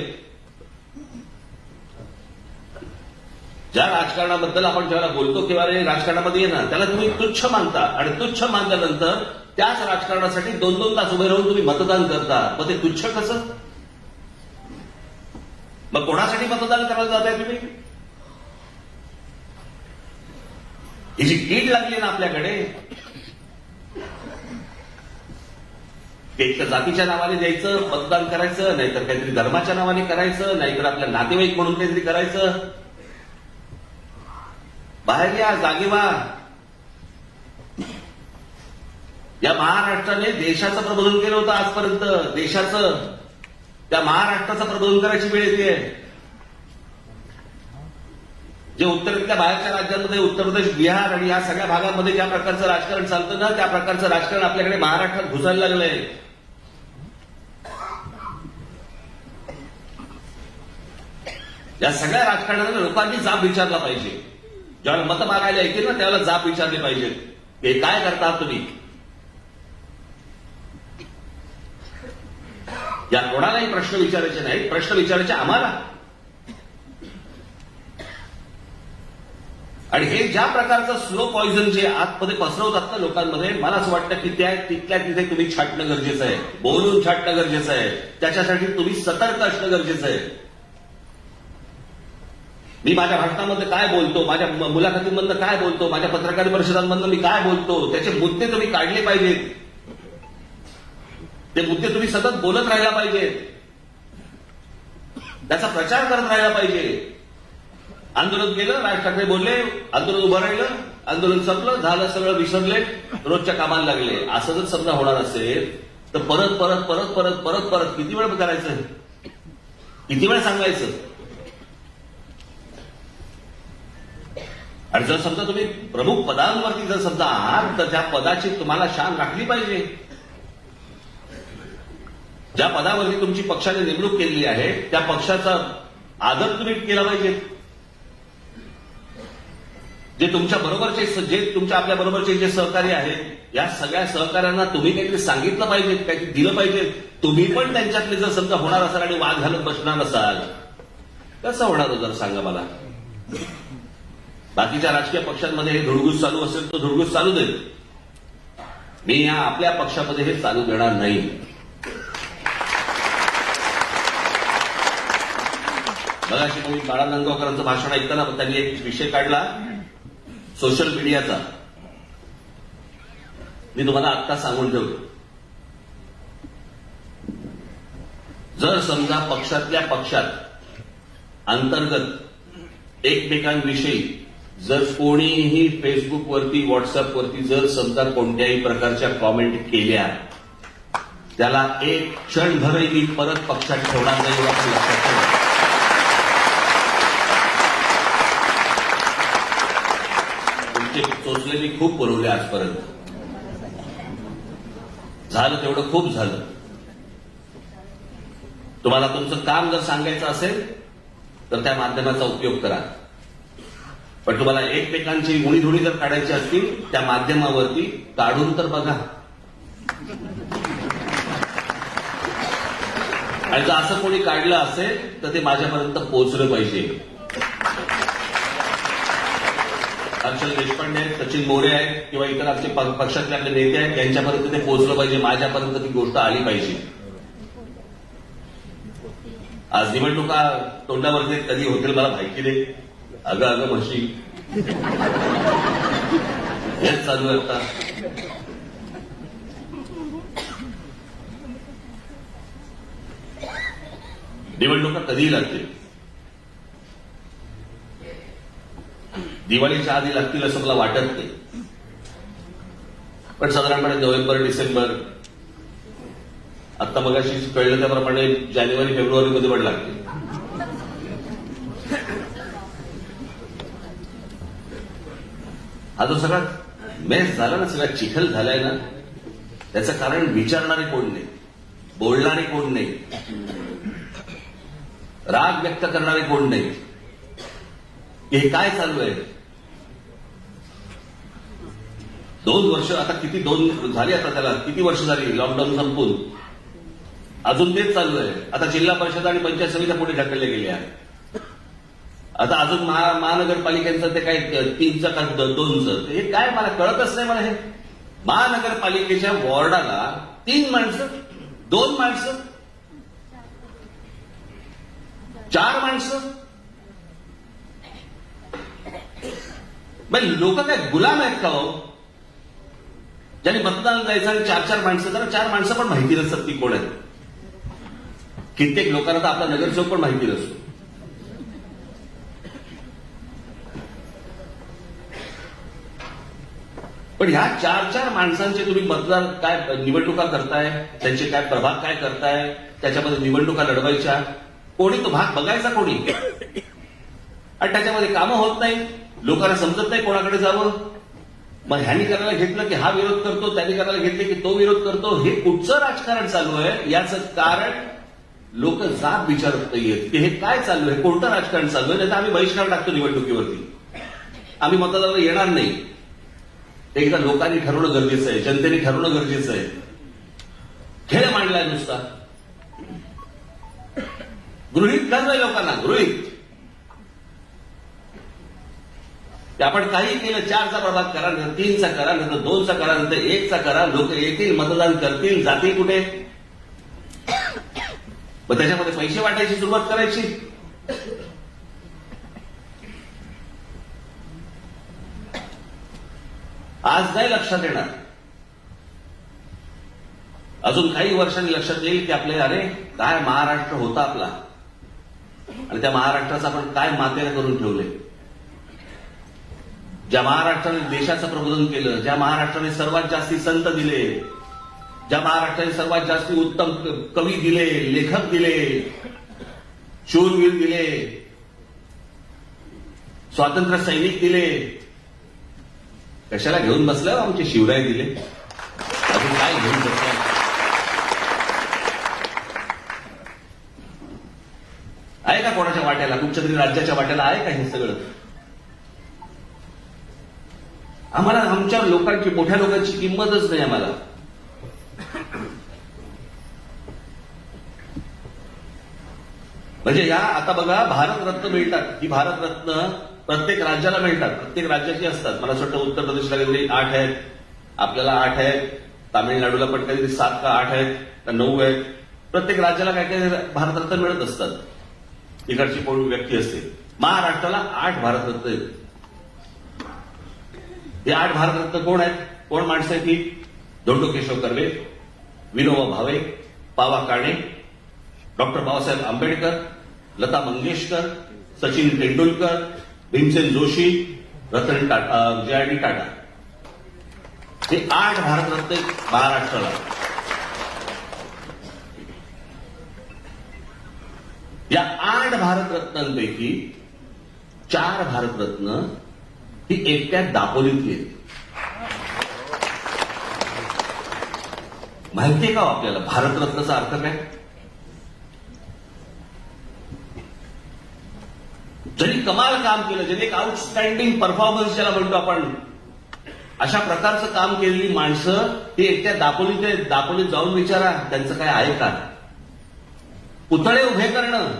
ज्या राजकारणाबद्दल आपण ज्याला बोलतो किंवा रे राजकारणामध्ये ये ना, त्याला तुम्ही तुच्छ मानता आणि तुच्छ मानल्यानंतर त्याच राजकारणासाठी 2-2 तास उभे राहून तुम्ही मतदान करता. मग ते तुच्छ कसं? मग कोणासाठी मतदान करायला जाताय तुम्ही? ही जी कीड लागली ना आपल्याकडे, एक तर जातीच्या नावाने द्यायचं, मतदान करायचं, नाहीतर काहीतरी धर्माच्या नावाने करायचं, नाहीतर आपल्या नातेवाईक म्हणून काहीतरी करायचं. बाहेर या, जागे व्हा. या महाराष्ट्राने देशाचं प्रबोधन केलं होतं आजपर्यंत, देशाचं. त्या महाराष्ट्राचं प्रबोधन करायची वेळ येते. जे उत्तरेतल्या बाहेरच्या राज्यांमध्ये, उत्तर प्रदेश, बिहार आणि या सगळ्या भागांमध्ये ज्या प्रकारचं राजकारण चालतं ना, त्या प्रकारचं राजकारण आपल्याकडे महाराष्ट्रात घुसायला लागलंय. या सगळ्या राजकारणाला लोकांनी जाब विचारला पाहिजे. ज्यावेळेला मतं मागायला येतील ना, त्यावेळेला जाब विचारले पाहिजे. हे काय करता तुम्ही? या कोणालाही प्रश्न विचारायचे नाही, प्रश्न विचारायचे आम्हाला. आणि हे ज्या प्रकारचं स्लो पॉइझन जे आतमध्ये पसरवतात ना लोकांमध्ये, मला असं वाटतं की त्या तिथल्या तिथे तुम्ही छाटणं गरजेचं आहे, बोलून छाटणं गरजेचं आहे. त्याच्यासाठी तुम्ही सतर्क असणं गरजेचं आहे. मी माझ्या भाषणामध्ये काय बोलतो, माझ्या मुलाखतींमधनं काय बोलतो, माझ्या पत्रकार परिषदांमधनं मी काय बोलतो, त्याचे मुद्दे तुम्ही काढले पाहिजेत. ते मुद्दे तुम्ही सतत बोलत राहायला पाहिजेत, त्याचा प्रचार करत राहायला पाहिजे. आंदोलन केलं, राज ठाकरे बोलले, आंदोलन उभं राहिलं, आंदोलन संपलं, झालं, सगळं विसरले, रोजच्या कामाला लागले. असं जर समजा होणार असेल तर परत परत परत परत परत परत किती वेळ करायचं, किती वेळ सांगायचं? आणि जर समजा तुम्ही प्रमुख पदांवरती जर समजा आहात तर त्या पदाची तुम्हाला शान राखली पाहिजे. ज्या पदावरती तुमची पक्षाने नेमणूक केलेली आहे त्या पक्षाचा आदर तुम्ही केला पाहिजे. जे तुमच्या बरोबरचे, जे तुमच्या आपल्या बरोबरचे जे सहकारी आहेत, या सगळ्या सहकाऱ्यांना तुम्ही काहीतरी सांगितलं पाहिजे, काहीतरी दिलं पाहिजे. तुम्ही पण त्यांच्यातले जर समजा होणार असाल आणि वाद घालत बसणार असाल, कसं होणार हो? जर सांगा मला. बाकीच्या राजकीय पक्षांमध्ये हे धुडगूस चालू असेल तर धुडगूस चालू दे. मी या आपल्या पक्षामध्ये हे चालू देणार नाही. मगाशी मी बाळा नांदगावकरांचं भाषण ऐकताना त्यांनी एक विषय काढला सोशल मीडियाचा. मी तुम्हाला आत्ता सांगून ठेवतो, जर समजा पक्षातल्या पक्षात अंतर्गत एकमेकांविषयी जर कोणीही फेसबुकवरती, व्हॉट्सअपवरती जर समजा कोणत्याही प्रकारच्या कॉमेंट केल्या, त्याला एक क्षणभरही मी परत पक्षात ठेवणार नाही. असं लक्षात ठेवा. तुमचे चोचले मी खूप पुरवले आजपर्यंत, झालं तेवढं खूप झालं. तुम्हाला तुमचं काम जर सांगायचं असेल तर त्या माध्यमाचा उपयोग करा, पण तुम्हाला एकमेकांची उणीधुणी जर काढायची असतील त्या माध्यमावरती काढून तर बघा. आणि जर असं कोणी काढलं असेल तर ते माझ्यापर्यंत पोहोचलं पाहिजे. हर्षल देशपांडे आहेत, सचिन मोरे आहेत किंवा इतर आमचे पक्षातले आपले नेते आहेत, यांच्यापर्यंत ते पोहोचलं पाहिजे, माझ्यापर्यंत ती गोष्ट आली पाहिजे. आज निवडणुका तोंडावरती कधी होतील मला माहिती नाही. अगं अगं म्हशी हेच चालू आहे आता. निवडणुका कधीही लागतील, दिवाळीच्या आधी लागतील असं मला वाटत नाही, पण साधारणपणे नोव्हेंबर, डिसेंबर, आता मगाशी कळलं त्याप्रमाणे जानेवारी, फेब्रुवारीमध्ये पण लागतील. हा जो सगळा मेस झाला ना, सगळा चिखल झालाय ना, त्याचं कारण विचारणारे कोण नाही, बोलणारे कोण नाही, राग व्यक्त करणारे कोण नाही. की हे काय चालू आहे. 2 वर्ष आता किती 2 झाली, आता त्याला किती वर्ष झाली लॉकडाऊन संपून, अजून तेच चालू आहे. आता जिल्हा परिषद आणि पंचायत समित्या पुढे ढकलल्या गेल्या. आता अजून महानगरपालिकेचं ते काय 3चं का 2चं, हे काय मला कळतच नाही. मला हे महानगरपालिकेच्या वॉर्डाला 3 माणसं, 2 माणसं, 4 माणसं, लोक काय गुलाम आहेत का हो? ज्यांनी मतदान जायचं आणि 4 माणसं, जरा 4 माणसं पण माहिती नसतात ती कोण आहेत. कित्येक लोकांना तर आपला नगरसेवक पण माहिती नसतो. पण ह्या 4 माणसांचे तुम्ही मतदार काय निवडणुका करताय, त्यांचे काय प्रभाग काय करताय, त्याच्यामध्ये निवडणुका लढवायच्या, कोणी तो भाग बघायचा कोणी, आणि त्याच्यामध्ये कामं होत नाही, लोकांना समजत नाही कोणाकडे जावं. मग ह्यांनी करायला घेतलं की हा विरोध करतो, त्यांनी करायला घेतले की तो विरोध करतो. हे कुठचं राजकारण चालू आहे याचं कारण लोक जाब विचारत नाहीयेत की हे काय चालू आहे, कोणतं राजकारण चालू आहे. नाही तर आम्ही बहिष्कार टाकतो निवडणुकीवरती, आम्ही मतदाराला येणार नाही. एकदा लोकांनी ठरवणं गरजेचं आहे, जनतेने ठरवणं गरजेचं आहे. खेळ मांडलाय नुसता, गृहीत धरलंय लोकांना, गृहीत. आपण काही केलं, 4चा प्रभाग करा, 3चा करा, नंतर 2चा करा, नंतर 1चा करा, लोक येतील, मतदान करतील, जातील कुठे. मग त्याच्यामध्ये पैसे वाटायची सुरुवात करायची. आज नाही लक्षात येणार, अजून काही वर्षांनी लक्षात येईल की आपले अरे काय महाराष्ट्र होता आपला, आणि त्या महाराष्ट्राचं आपण काय मातेर करून ठेवले. ज्या महाराष्ट्राने देशाचं प्रबोधन केलं, ज्या महाराष्ट्राने सर्वात जास्ती संत दिले, ज्या महाराष्ट्राने सर्वात जास्ती उत्तम कवी दिले, लेखक दिले, शूरवीर दिले, स्वातंत्र्य सैनिक दिले, कशाला घेऊन बसल्या आमचे शिवराय दिले, अजून काय घेऊन बसल्या. आहे का कोणाच्या वाट्याला, कुठच्या तरी राज्याच्या वाट्याला आहे का हे सगळं? आम्हाला आमच्या लोकांची, मोठ्या लोकांची किंमतच नाही आम्हाला. म्हणजे या आता बघा भारतरत्न मिळतात, ही भारतरत्न प्रत्येक राज्याला मिळतात, प्रत्येक राज्याची असतात. मला असं वाटतं उत्तर प्रदेशला काहीतरी 8 आहेत, आपल्याला 8 आहेत, तामिळनाडूला पण काहीतरी 7 का 8 आहेत का 9 आहेत. प्रत्येक राज्याला काय काय भारतरत्न मिळत असतात, इकडची कोण व्यक्ती असते. महाराष्ट्राला 8 भारतरत्न आहेत. हे 8 भारतरत्न कोण आहेत, कोण माणसं आहेत ही? धोंडो केशव कर्वे, विनोबा भावे, पावा काणे, डॉक्टर बाबासाहेब आंबेडकर, लता मंगेशकर, सचिन तेंडुलकर, भीमसेन जोशी, रतन टाटा, जे.आय.डी. टाटा. हे 8 भारतरत्न महाराष्ट्राला. या 8 भारतरत्नांपैकी 4 भारतरत्न ही एकट्या दापोलीतली आहेत. माहितीये का आपल्याला भारतरत्नाचा अर्थ काय? ज्यांनी कमाल काम केलं, ज्यांनी एक आउटस्टँडिंग परफॉर्मन्स ज्याला म्हणतो आपण, अशा प्रकारचं काम केलेली माणसं ती एकट्या दापोलीत जाऊन विचारा त्यांचं काय आहे का. पुतळे उभे करणं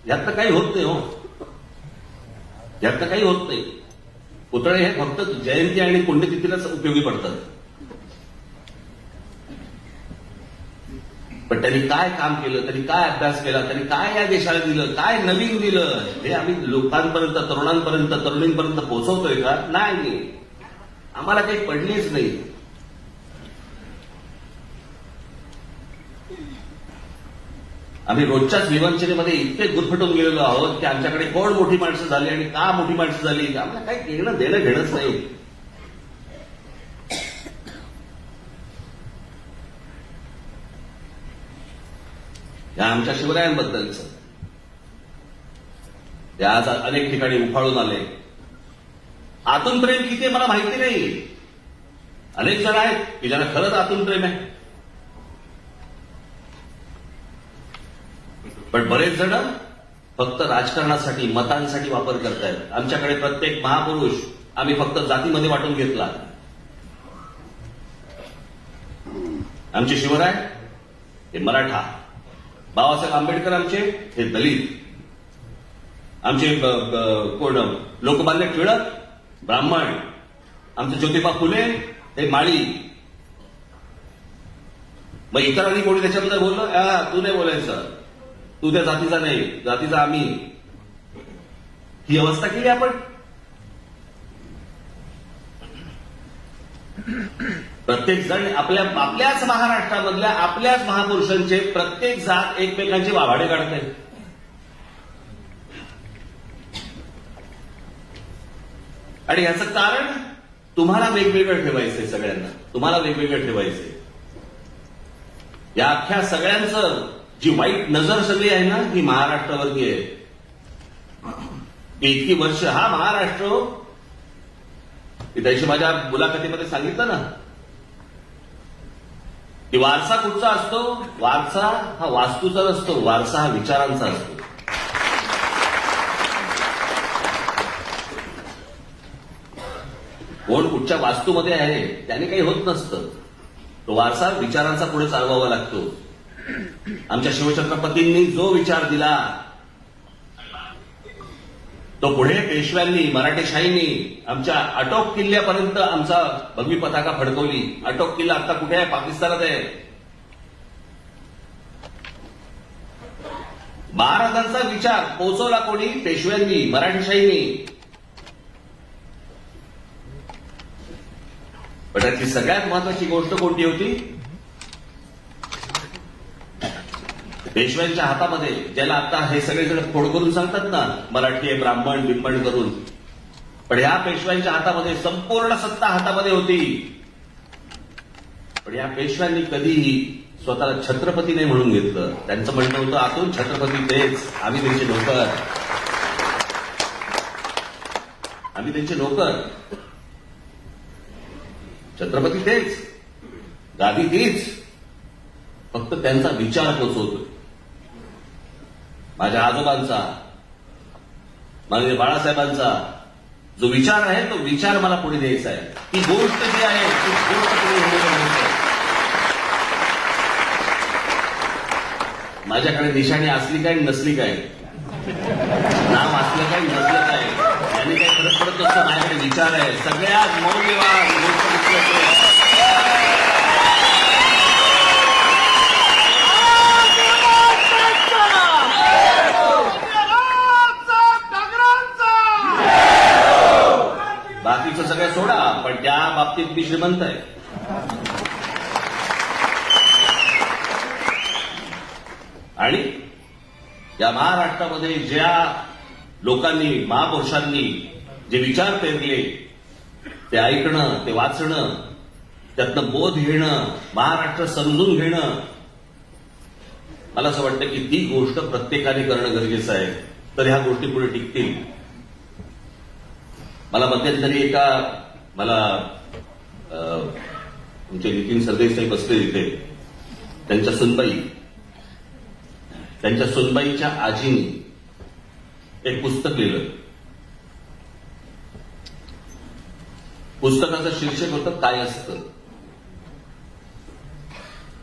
यात तर काही होत नाही हो, यात तर काही होत नाही. पुतळे हे फक्त जयंती आणि पुण्यतिथीलाच उपयोगी पडतात. पण त्यांनी काय काम केलं, त्यांनी काय अभ्यास केला, त्यांनी काय या देशाला दिलं, काय नवीन दिलं, हे आम्ही लोकांपर्यंत, तरुणांपर्यंत, तरुणींपर्यंत पोहोचवतोय का? नाही, आम्हाला काही पडलीच नाही. आम्ही रोजच्याच विवंचनेमध्ये इतके गुरफटून गेलेलो आहोत की आमच्याकडे कोण मोठी माणसं झाली आणि का मोठी माणसं झाली, आम्हाला काही देणं घेणंच नाही. या आमच्या शिवरायांबद्दलच ते आज अनेक ठिकाणी उफाळून आले. आतून प्रेम किती आहे मला माहिती नाही. अनेक जण आहेत की ज्यांना खरंच आतून प्रेम आहे, पण बरेच जण फक्त राजकारणासाठी मतांसाठी वापर करतायत. आमच्याकडे प्रत्येक महापुरुष आम्ही फक्त जातीमध्ये वाटून घेतला. आमचे शिवराय हे मराठा, बाबासाहेब आंबेडकर आमचे हे दलित, आमचे कोण लोकमान्य टिळक ब्राह्मण, आमचे ज्योतिबा फुले हे माळी. मग इतरांनी कोणी त्याच्याबद्दल बोललं, तू नाही बोलायचं, तू त्या जातीचा नाही, जातीचा आम्ही. ही अवस्था केली आपण. प्रत्येक जण आपल्याच महाराष्ट्रामधल्या आपल्याच महापुरुषांचे प्रत्येक जात एकमेकांचे वाभाडे काढते. आणि याचं कारण तुम्हाला वेगवेगळं ठेवायचंय. सगळ्यांना तुम्हाला वेगवेगळं ठेवायचंय. या अख्ख्या सगळ्यांचं जी वाईट नजर सगळी आहे ना, ही महाराष्ट्रावरती आहे. इतकी वर्ष हा महाराष्ट्र, की त्याशी माझ्या मुलाखतीमध्ये सांगितलं ना, की वारसा कुठचा असतो? वारसा हा वास्तूचा नसतो, वारसा हा विचारांचा असतो. कोण कुठच्या वास्तूमध्ये आहे त्याने काही होत नसतं. तो वारसा विचारांचा पुढे चालवावा लागतो. आमच्या शिवछत्रपतींनी जो विचार दिला तो पुढे पेशव्यांनी, मराठेशाहींनी आमच्या आटोक किल्ल्यापर्यंत आमचा भगवी पताका फडकवली. आटोक किल्ला आता कुठे आहे? पाकिस्तानात आहे. महाराजांचा विचार पोहोचवला कोणी? पेशव्यांनी, मराठेशाहींनी. पण त्याची सगळ्यात महत्वाची गोष्ट कोणती होती? पेशव्यांच्या हातामध्ये, ज्याला आता हे सगळेजण फोड करून सांगतात ना, मराठी आहे ब्राह्मण बिंबण करून, पण ह्या पेशव्यांच्या हातामध्ये संपूर्ण सत्ता हातामध्ये होती. पण या पेशव्यांनी कधीही स्वतःला छत्रपती नाही म्हणून घेतलं. त्यांचं म्हणणं होतं, आतून छत्रपती तेच, आम्ही त्यांचे नोकर, आम्ही त्यांचे नोकर. छत्रपती तेच, गादी तीच, फक्त त्यांचा विचार पोचवतो. माझ्या आजोबांचा, माननीय बाळासाहेबांचा जो विचार आहे, तो विचार मला पुढे द्यायचा आहे. ती गोष्ट जी आहे ती गोष्ट पुढे नेण्याची आहे. माझ्याकडे निशाणी असली काय नसली काय, नाव असलं काय नसलं काय, यांनी काही फरक पडत नसतं. माझ्याकडे विचार आहे. सगळ्यात मौल्यवान गोष्ट बाकीचं सगळं सोडा, पण त्या बाबतीत मी श्रीमंत आहे. आणि या महाराष्ट्रामध्ये ज्या लोकांनी, महापुरुषांनी जे विचार पेरले, ते ऐकणं, ते वाचणं, त्यातनं बोध घेणं, महाराष्ट्र समजून घेणं, मला असं वाटतं की ती गोष्ट प्रत्येकाने करणं गरजेचं आहे. तर ह्या गोष्टी पुढे टिकतील. मला मध्यंतरी मला तुमचे नितीन सरदेसाई बसले तिथे, त्यांच्या सुनबाईच्या आजीनी एक पुस्तक लिहिलं. पुस्तकाचं शीर्षक होतं काय असतं.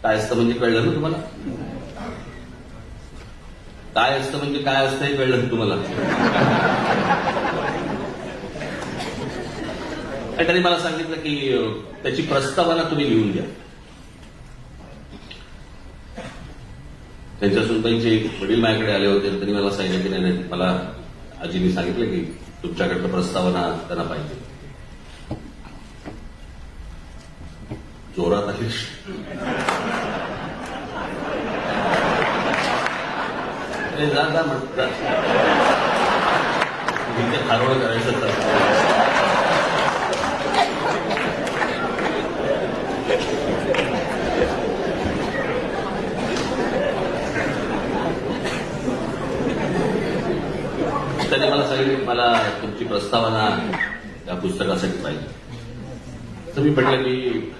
काय असतं म्हणजे कळलं ना तुम्हाला? काय असतं म्हणजे काय असतं हे कळलं ना तुम्हाला? आणि त्यांनी मला सांगितलं की त्याची प्रस्तावना तुम्ही लिहून द्या. त्यांच्या सुनबाईंचे वडील माझ्याकडे आले होते. त्यांनी मला सांगितलं की नाही, मला आजीने सांगितलं की तुमच्याकडनं प्रस्तावना त्यांना पाहिजे. जोरात आली. जा म्हणतात इथे खारोळ करायचं तर. त्यांनी मला सांगितलं मला तुमची प्रस्तावना या पुस्तकासाठी पाहिजे. तर मी म्हटलं की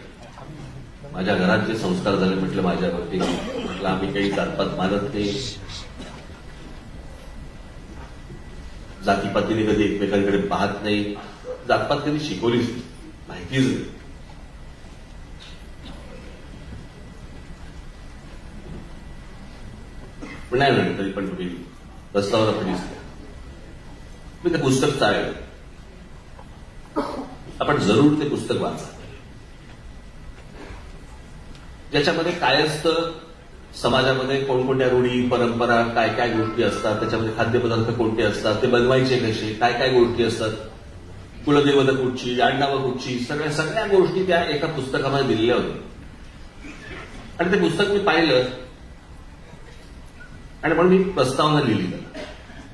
माझ्या घरात जे संस्कार झाले, म्हटलं माझ्यावरती, म्हटलं आम्ही काही जातपात मानत नाही, जातीपातीने कधी एकमेकांकडे पाहत नाही, जातपात कधी शिकवलीच नाही, माहितीच नाही. पण नाही म्हणत तरी पण तुम्ही रस्त्यावर कधीच मी ते पुस्तक चालेल, आपण जरूर ते पुस्तक वाचा, ज्याच्यामध्ये काय असतं, समाजामध्ये कोणकोणत्या रूढी परंपरा काय काय गोष्टी असतात, त्याच्यामध्ये खाद्यपदार्थ कोणते असतात, ते बनवायचे कसे, काय काय गोष्टी असतात, कुलदेवता कुठची, आडनावं कुठची, सगळ्या गोष्टी त्या एका पुस्तकामध्ये दिलेल्या होत्या. आणि ते पुस्तक मी पाहिलं आणि म्हणून मी प्रस्तावना लिहिली.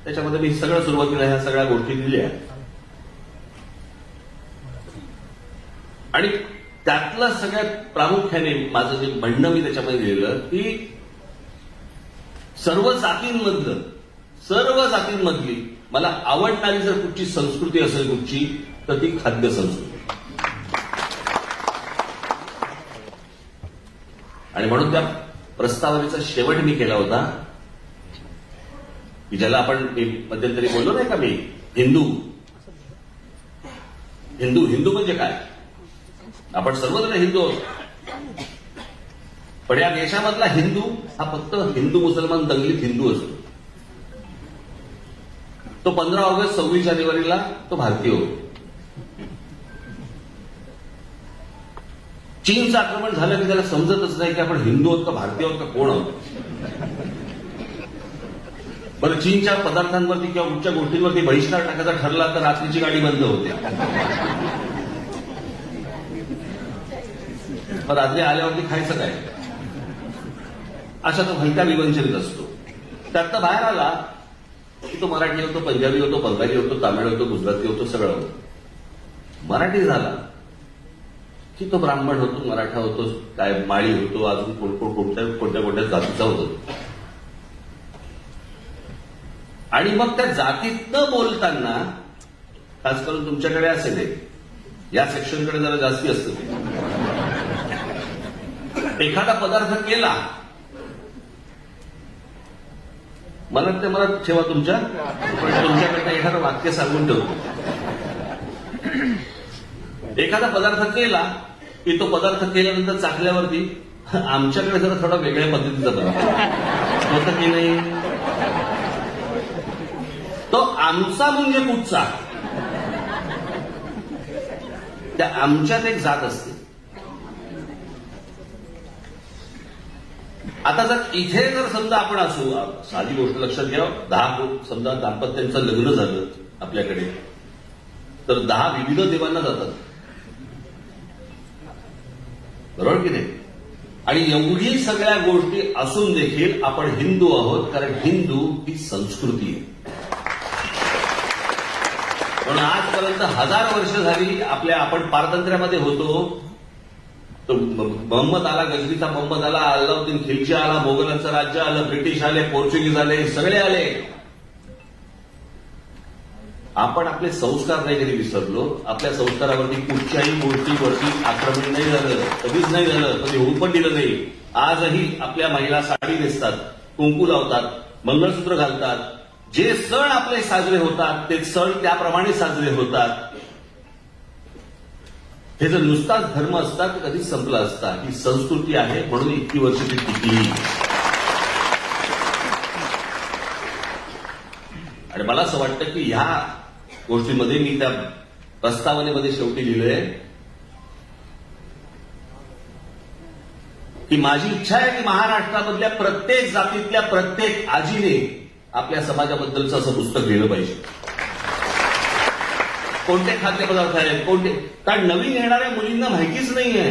त्याच्यामध्ये मी सगळं सुरुवातीला ह्या सगळ्या गोष्टी दिल्या आणि त्यातलं सगळ्यात प्रामुख्याने माझं जे म्हणणं मी त्याच्यामध्ये लिहिलं की सर्व जातींमधली मला आवडणारी जर कुठची संस्कृती असेल कुठची तर ती खाद्य संस्कृती. आणि म्हणून त्या प्रस्तावनेचा शेवट मी केला होता की ज्याला आपण मध्यंतरी बोललो नाही का मी, हिंदू म्हणजे काय, आपण सर्वजण हिंदू आहोत, पण या देशामधला हिंदू हा फक्त हिंदू मुसलमान दंगलीत हिंदू असतो. तो 15 ऑगस्ट 26 जानेवारीला तो भारतीय होतो. चीनचं आक्रमण झालं की त्याला समजतच नाही की आपण हिंदू आहोत का भारतीय आहोत का कोण आहोत. बरं, चीनच्या पदार्थांवरती किंवा कुठच्या गोष्टींवरती बहिष्कार टाकायचा ठरला तर रात्रीची गाडी बंद होते. रात्री आल्यावरती खायचं काय, अशा तो हलक्या विवंचनीत असतो. त्यातनं बाहेर आला की तो मराठी होतो, पंजाबी होतो, बंगाली होतो, तामिळ होतो, गुजराती होतो, सगळं होतं. मराठी झाला की तो ब्राह्मण होतो, मराठा होतो, काय माळी होतो, अजून कोणत्या जातीचा होतो. आणि मग त्या जातीत न बोलताना, खास करून तुमच्याकडे असेल या सेक्शनकडे जरा जास्ती असतं, एखादा पदार्थ केला मनात ठेवा तुमच्याकडे एखादं वाक्य सांगून ठेवतो. एखादा पदार्थ केला की तो पदार्थ केल्यानंतर चाखल्यावरती आमच्याकडे जरा थोडा वेगळ्या पद्धतीचा पदार्थ होतं की नाही, तो आमचा म्हणजे कुठचा, त्या आमच्यात एक जात असते. आता जर इथे जर समजा आपण असू, साधी गोष्ट लक्षात घ्या, 10 समजा दाम्पत्यांचं लग्न झालं आपल्याकडे तर 10 विविध देवांना जातात, बरोबर की नाही. आणि एवढी सगळ्या गोष्टी असून देखील आपण हिंदू आहोत, कारण हिंदू ही संस्कृती आहे. म्हणून आजपर्यंत 1000 वर्ष झाली आपण पारतंत्र्यामध्ये होतो. तो मोहम्मद आला, गजनीचा मोहम्मद आला, अल्लाउद्दीन खिलजी आला, मोगलांचं राज्य आलं, ब्रिटिश आले, पोर्चुगीज आले, सगळे आले. आपण आपले संस्कार नाही कधी विसरलो. आपल्या संस्कारावरती कुठच्याही गोष्टीवरती आक्रमण नाही झालं, कधीच नाही झालं, कधी होऊ पण दिलं नाही. आजही आपल्या महिला साडी नेसतात, कुंकू लावतात, मंगळसूत्र घालतात. जे सण आपले साजरे होतात ते सण त्याप्रमाणे साजरे होतात. हे जर नुसताच धर्म असता तर कधीच संपला असता. ही संस्कृती आहे म्हणून इतकी वर्ष ती टिकली. आणि मला असं वाटतं की ह्या गोष्टीमध्ये मी त्या प्रस्तावनेमध्ये शेवटी लिहिलंय की माझी इच्छा आहे की महाराष्ट्रामधल्या प्रत्येक जातीतल्या प्रत्येक आजीने आपल्या समाजाबद्दलचं असं पुस्तक लिहिलं पाहिजे. कोणते खाद्यपदार्थ आहेत, कोणते, कारण नवीन येणाऱ्या मुलींना माहितीच नाहीये.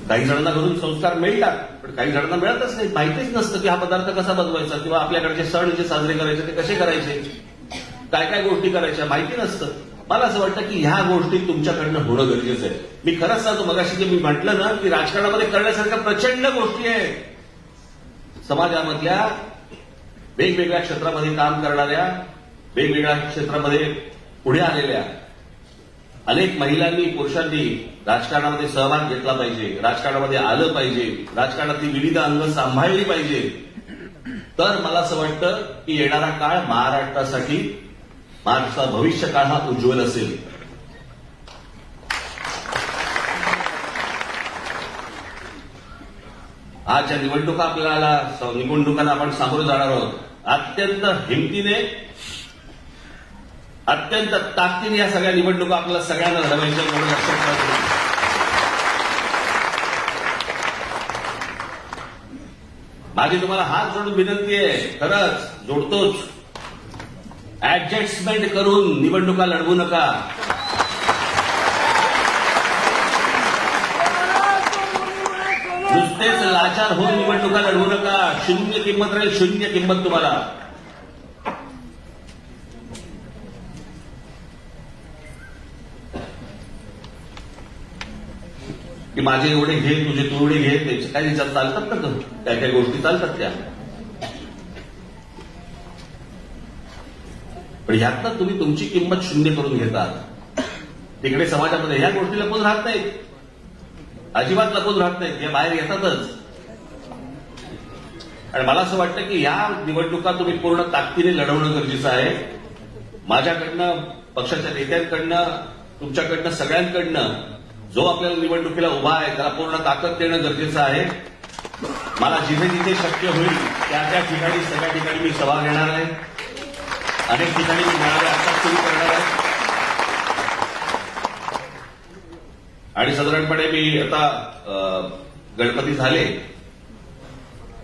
काही जणांना घरून संस्कार मिळतात पण काही जणांना मिळतच नाही, माहितीच नसतं की हा पदार्थ कसा बनवायचा किंवा आपल्याकडचे सण जे साजरे करायचे ते कसे करायचे, काय काय गोष्टी करायच्या माहिती नसतं. मला असं वाटतं की ह्या गोष्टी तुमच्याकडनं होणं गरजेचं आहे. मी खरंच सांगतो, मगाशी जे मी म्हटलं ना की राजकारणामध्ये करण्यासारख्या प्रचंड गोष्टी आहेत. समाजामधल्या वेगवेगळ्या क्षेत्रामध्ये काम करणाऱ्या, वेगवेगळ्या क्षेत्रामध्ये पुढे आलेल्या अनेक महिलांनी, पुरुषांनी राजकारणामध्ये सहभाग घेतला पाहिजे, राजकारणामध्ये आलं पाहिजे, राजकारणातली विविध अंग सांभाळली पाहिजे. तर मला असं वाटतं की येणारा काळ महाराष्ट्रासाठी, महाराष्ट्राचा भविष्य काळ हा उज्ज्वल असेल. आज ज्या निवडणुकांना आपण सामोरे जाणार आहोत, अत्यंत हिमतीने, अत्यंत ताकदीने या सगळ्या निवडणुका आपल्याला सगळ्यांना लढवायच्या म्हणून लक्षात ठेवा. माझी तुम्हाला हात जोडून विनंती आहे, खरंच जोडतोच, ऍडजस्टमेंट करून निवडणुका लढवू नका. नुसतेच लाचार होऊन निवडणुका लढवू नका. शून्य किंमत राहील, शून्य किंमत तुम्हाला. की माझे एवढे घे, तुझे तेवढे घे, त्याचे काय विचार चालतात का? काय काय गोष्टी चालतात त्या. पण ह्यातनं तुम्ही तुमची किंमत शून्य करून घेतात. तिकडे समाजामध्ये ह्या गोष्टी लपून राहत नाहीत, अजिबात लपून राहत नाहीत, या बाहेर येतातच. आणि मला असं वाटतं की या निवडणुका तुम्ही पूर्ण ताकदीने लढवणं गरजेचं आहे. माझ्याकडनं, पक्षाच्या नेत्यांकडनं, तुमच्याकडनं, सगळ्यांकडनं जो आपल्याला निवडणुकीला उभा आहे त्याला पूर्ण ताकद देणं गरजेचं आहे. मला जिथे जिथे शक्य होईल त्या त्या ठिकाणी, सगळ्या ठिकाणी मी सभा घेणार आहे. अनेक ठिकाणी मी मेळावे आता सुरू करणार आहे. आणि साधारणपणे मी आता गणपती झाले,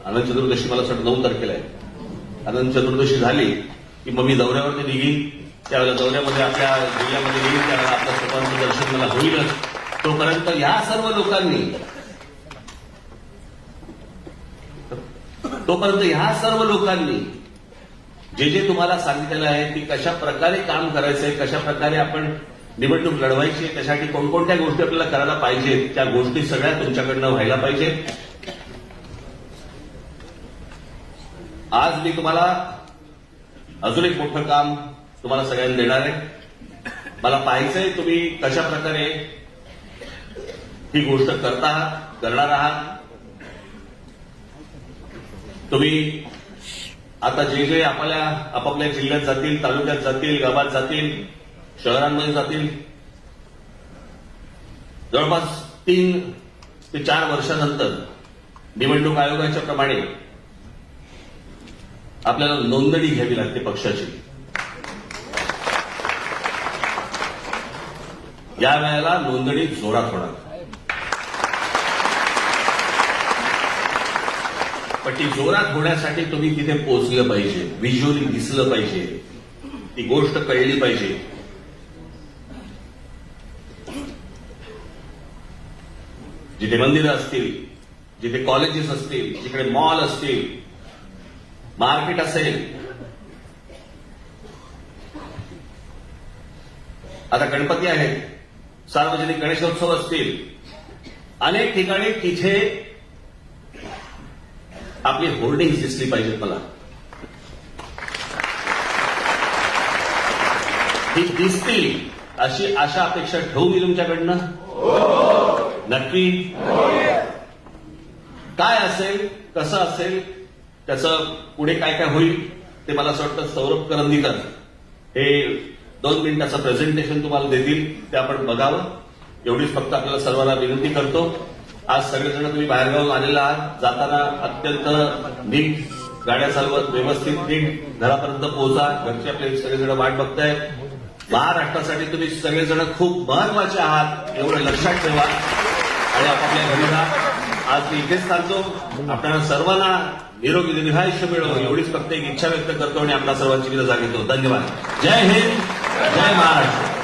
अनंत चतुर्दशी मला वाटतं 9 तारखेला आहे. अनंत चतुर्दशी झाली की मग मी दौऱ्यावरती निघीन. त्यावेळेला दौऱ्यामध्ये आपल्या जिल्ह्यामध्ये येईल, त्यावेळेला आपलं स्वतःचं दर्शन मला होईलच. तोपर्यंत या सर्व लोकांनी जे जे तुम्हाला सांगितलेलं आहे की कशा प्रकारे काम करायचंय, कशा प्रकारे आपण निवडणूक लढवायची, त्यासाठी कोणकोणत्या गोष्टी आपल्याला करायला पाहिजेत, त्या गोष्टी सगळ्या तुमच्याकडनं व्हायला पाहिजेत. आज मी तुम्हाला अजून एक मोठं काम तुम्हाला सगळ्यांना देणार आहे. मला पाहायचंय तुम्ही कशा प्रकारे ही गोष्ट करणार आहात. तुम्ही आता जे जे आपापल्या जिल्ह्यात जातील, तालुक्यात जातील, गावात जातील, शहरांमध्ये जातील, जवळपास 3 ते 4 वर्षानंतर निवडणूक आयोगाच्या प्रमाणे आपल्याला नोंदणी घ्यावी लागते पक्षाची. या वेळेला नोंदणी जोरात होणार. पण ती जोरात होण्यासाठी तुम्ही तिथे पोहोचलं पाहिजे, व्हिज्युअली दिसलं पाहिजे, ती गोष्ट कळली पाहिजे. जिथे मंदिरं असतील, जिथे कॉलेजेस असतील, जिकडे मॉल असतील, मार्केट असेल. आता गणपती आहेत, सार्वजनिक गणेशोत्सव असतील, अनेक ठिकाणी तिथे आपली होर्डिंग्स दिसली पाहिजेत. मला ही दिसतील अशी आशा अपेक्षा ठेवू मी तुमच्याकडनं. नक्की काय असेल, कसं असेल, त्याचं पुढे काय काय होईल ते मला असं वाटतं सौरभ करंदीकर हे 2 मिनिटाचं प्रेझेंटेशन तुम्हाला देतील, ते आपण बघावं. एवढीच फक्त आपल्याला सर्वांना विनंती करतो. आज सगळेजण तुम्ही बाहेरगावून आलेला आहात. जाताना अत्यंत नीट गाड्या चालवत, व्यवस्थित नीट घरापर्यंत पोहोचा. घरचे आपले सगळेजण वाट बघतायत. महाराष्ट्रासाठी तुम्ही सगळेजण खूप महत्वाचे आहात, एवढं लक्षात ठेवा आणि आपापल्या घरी राहा. आज मी इथेच थांबतो. आपल्याला सर्वांना निरोगी दीर्घायुष्य मिळो एवढीच फक्त एक इच्छा व्यक्त करतो आणि आपल्या सर्वांची रजा घेतो. धन्यवाद. जय हिंद, जय महाराष्ट्र.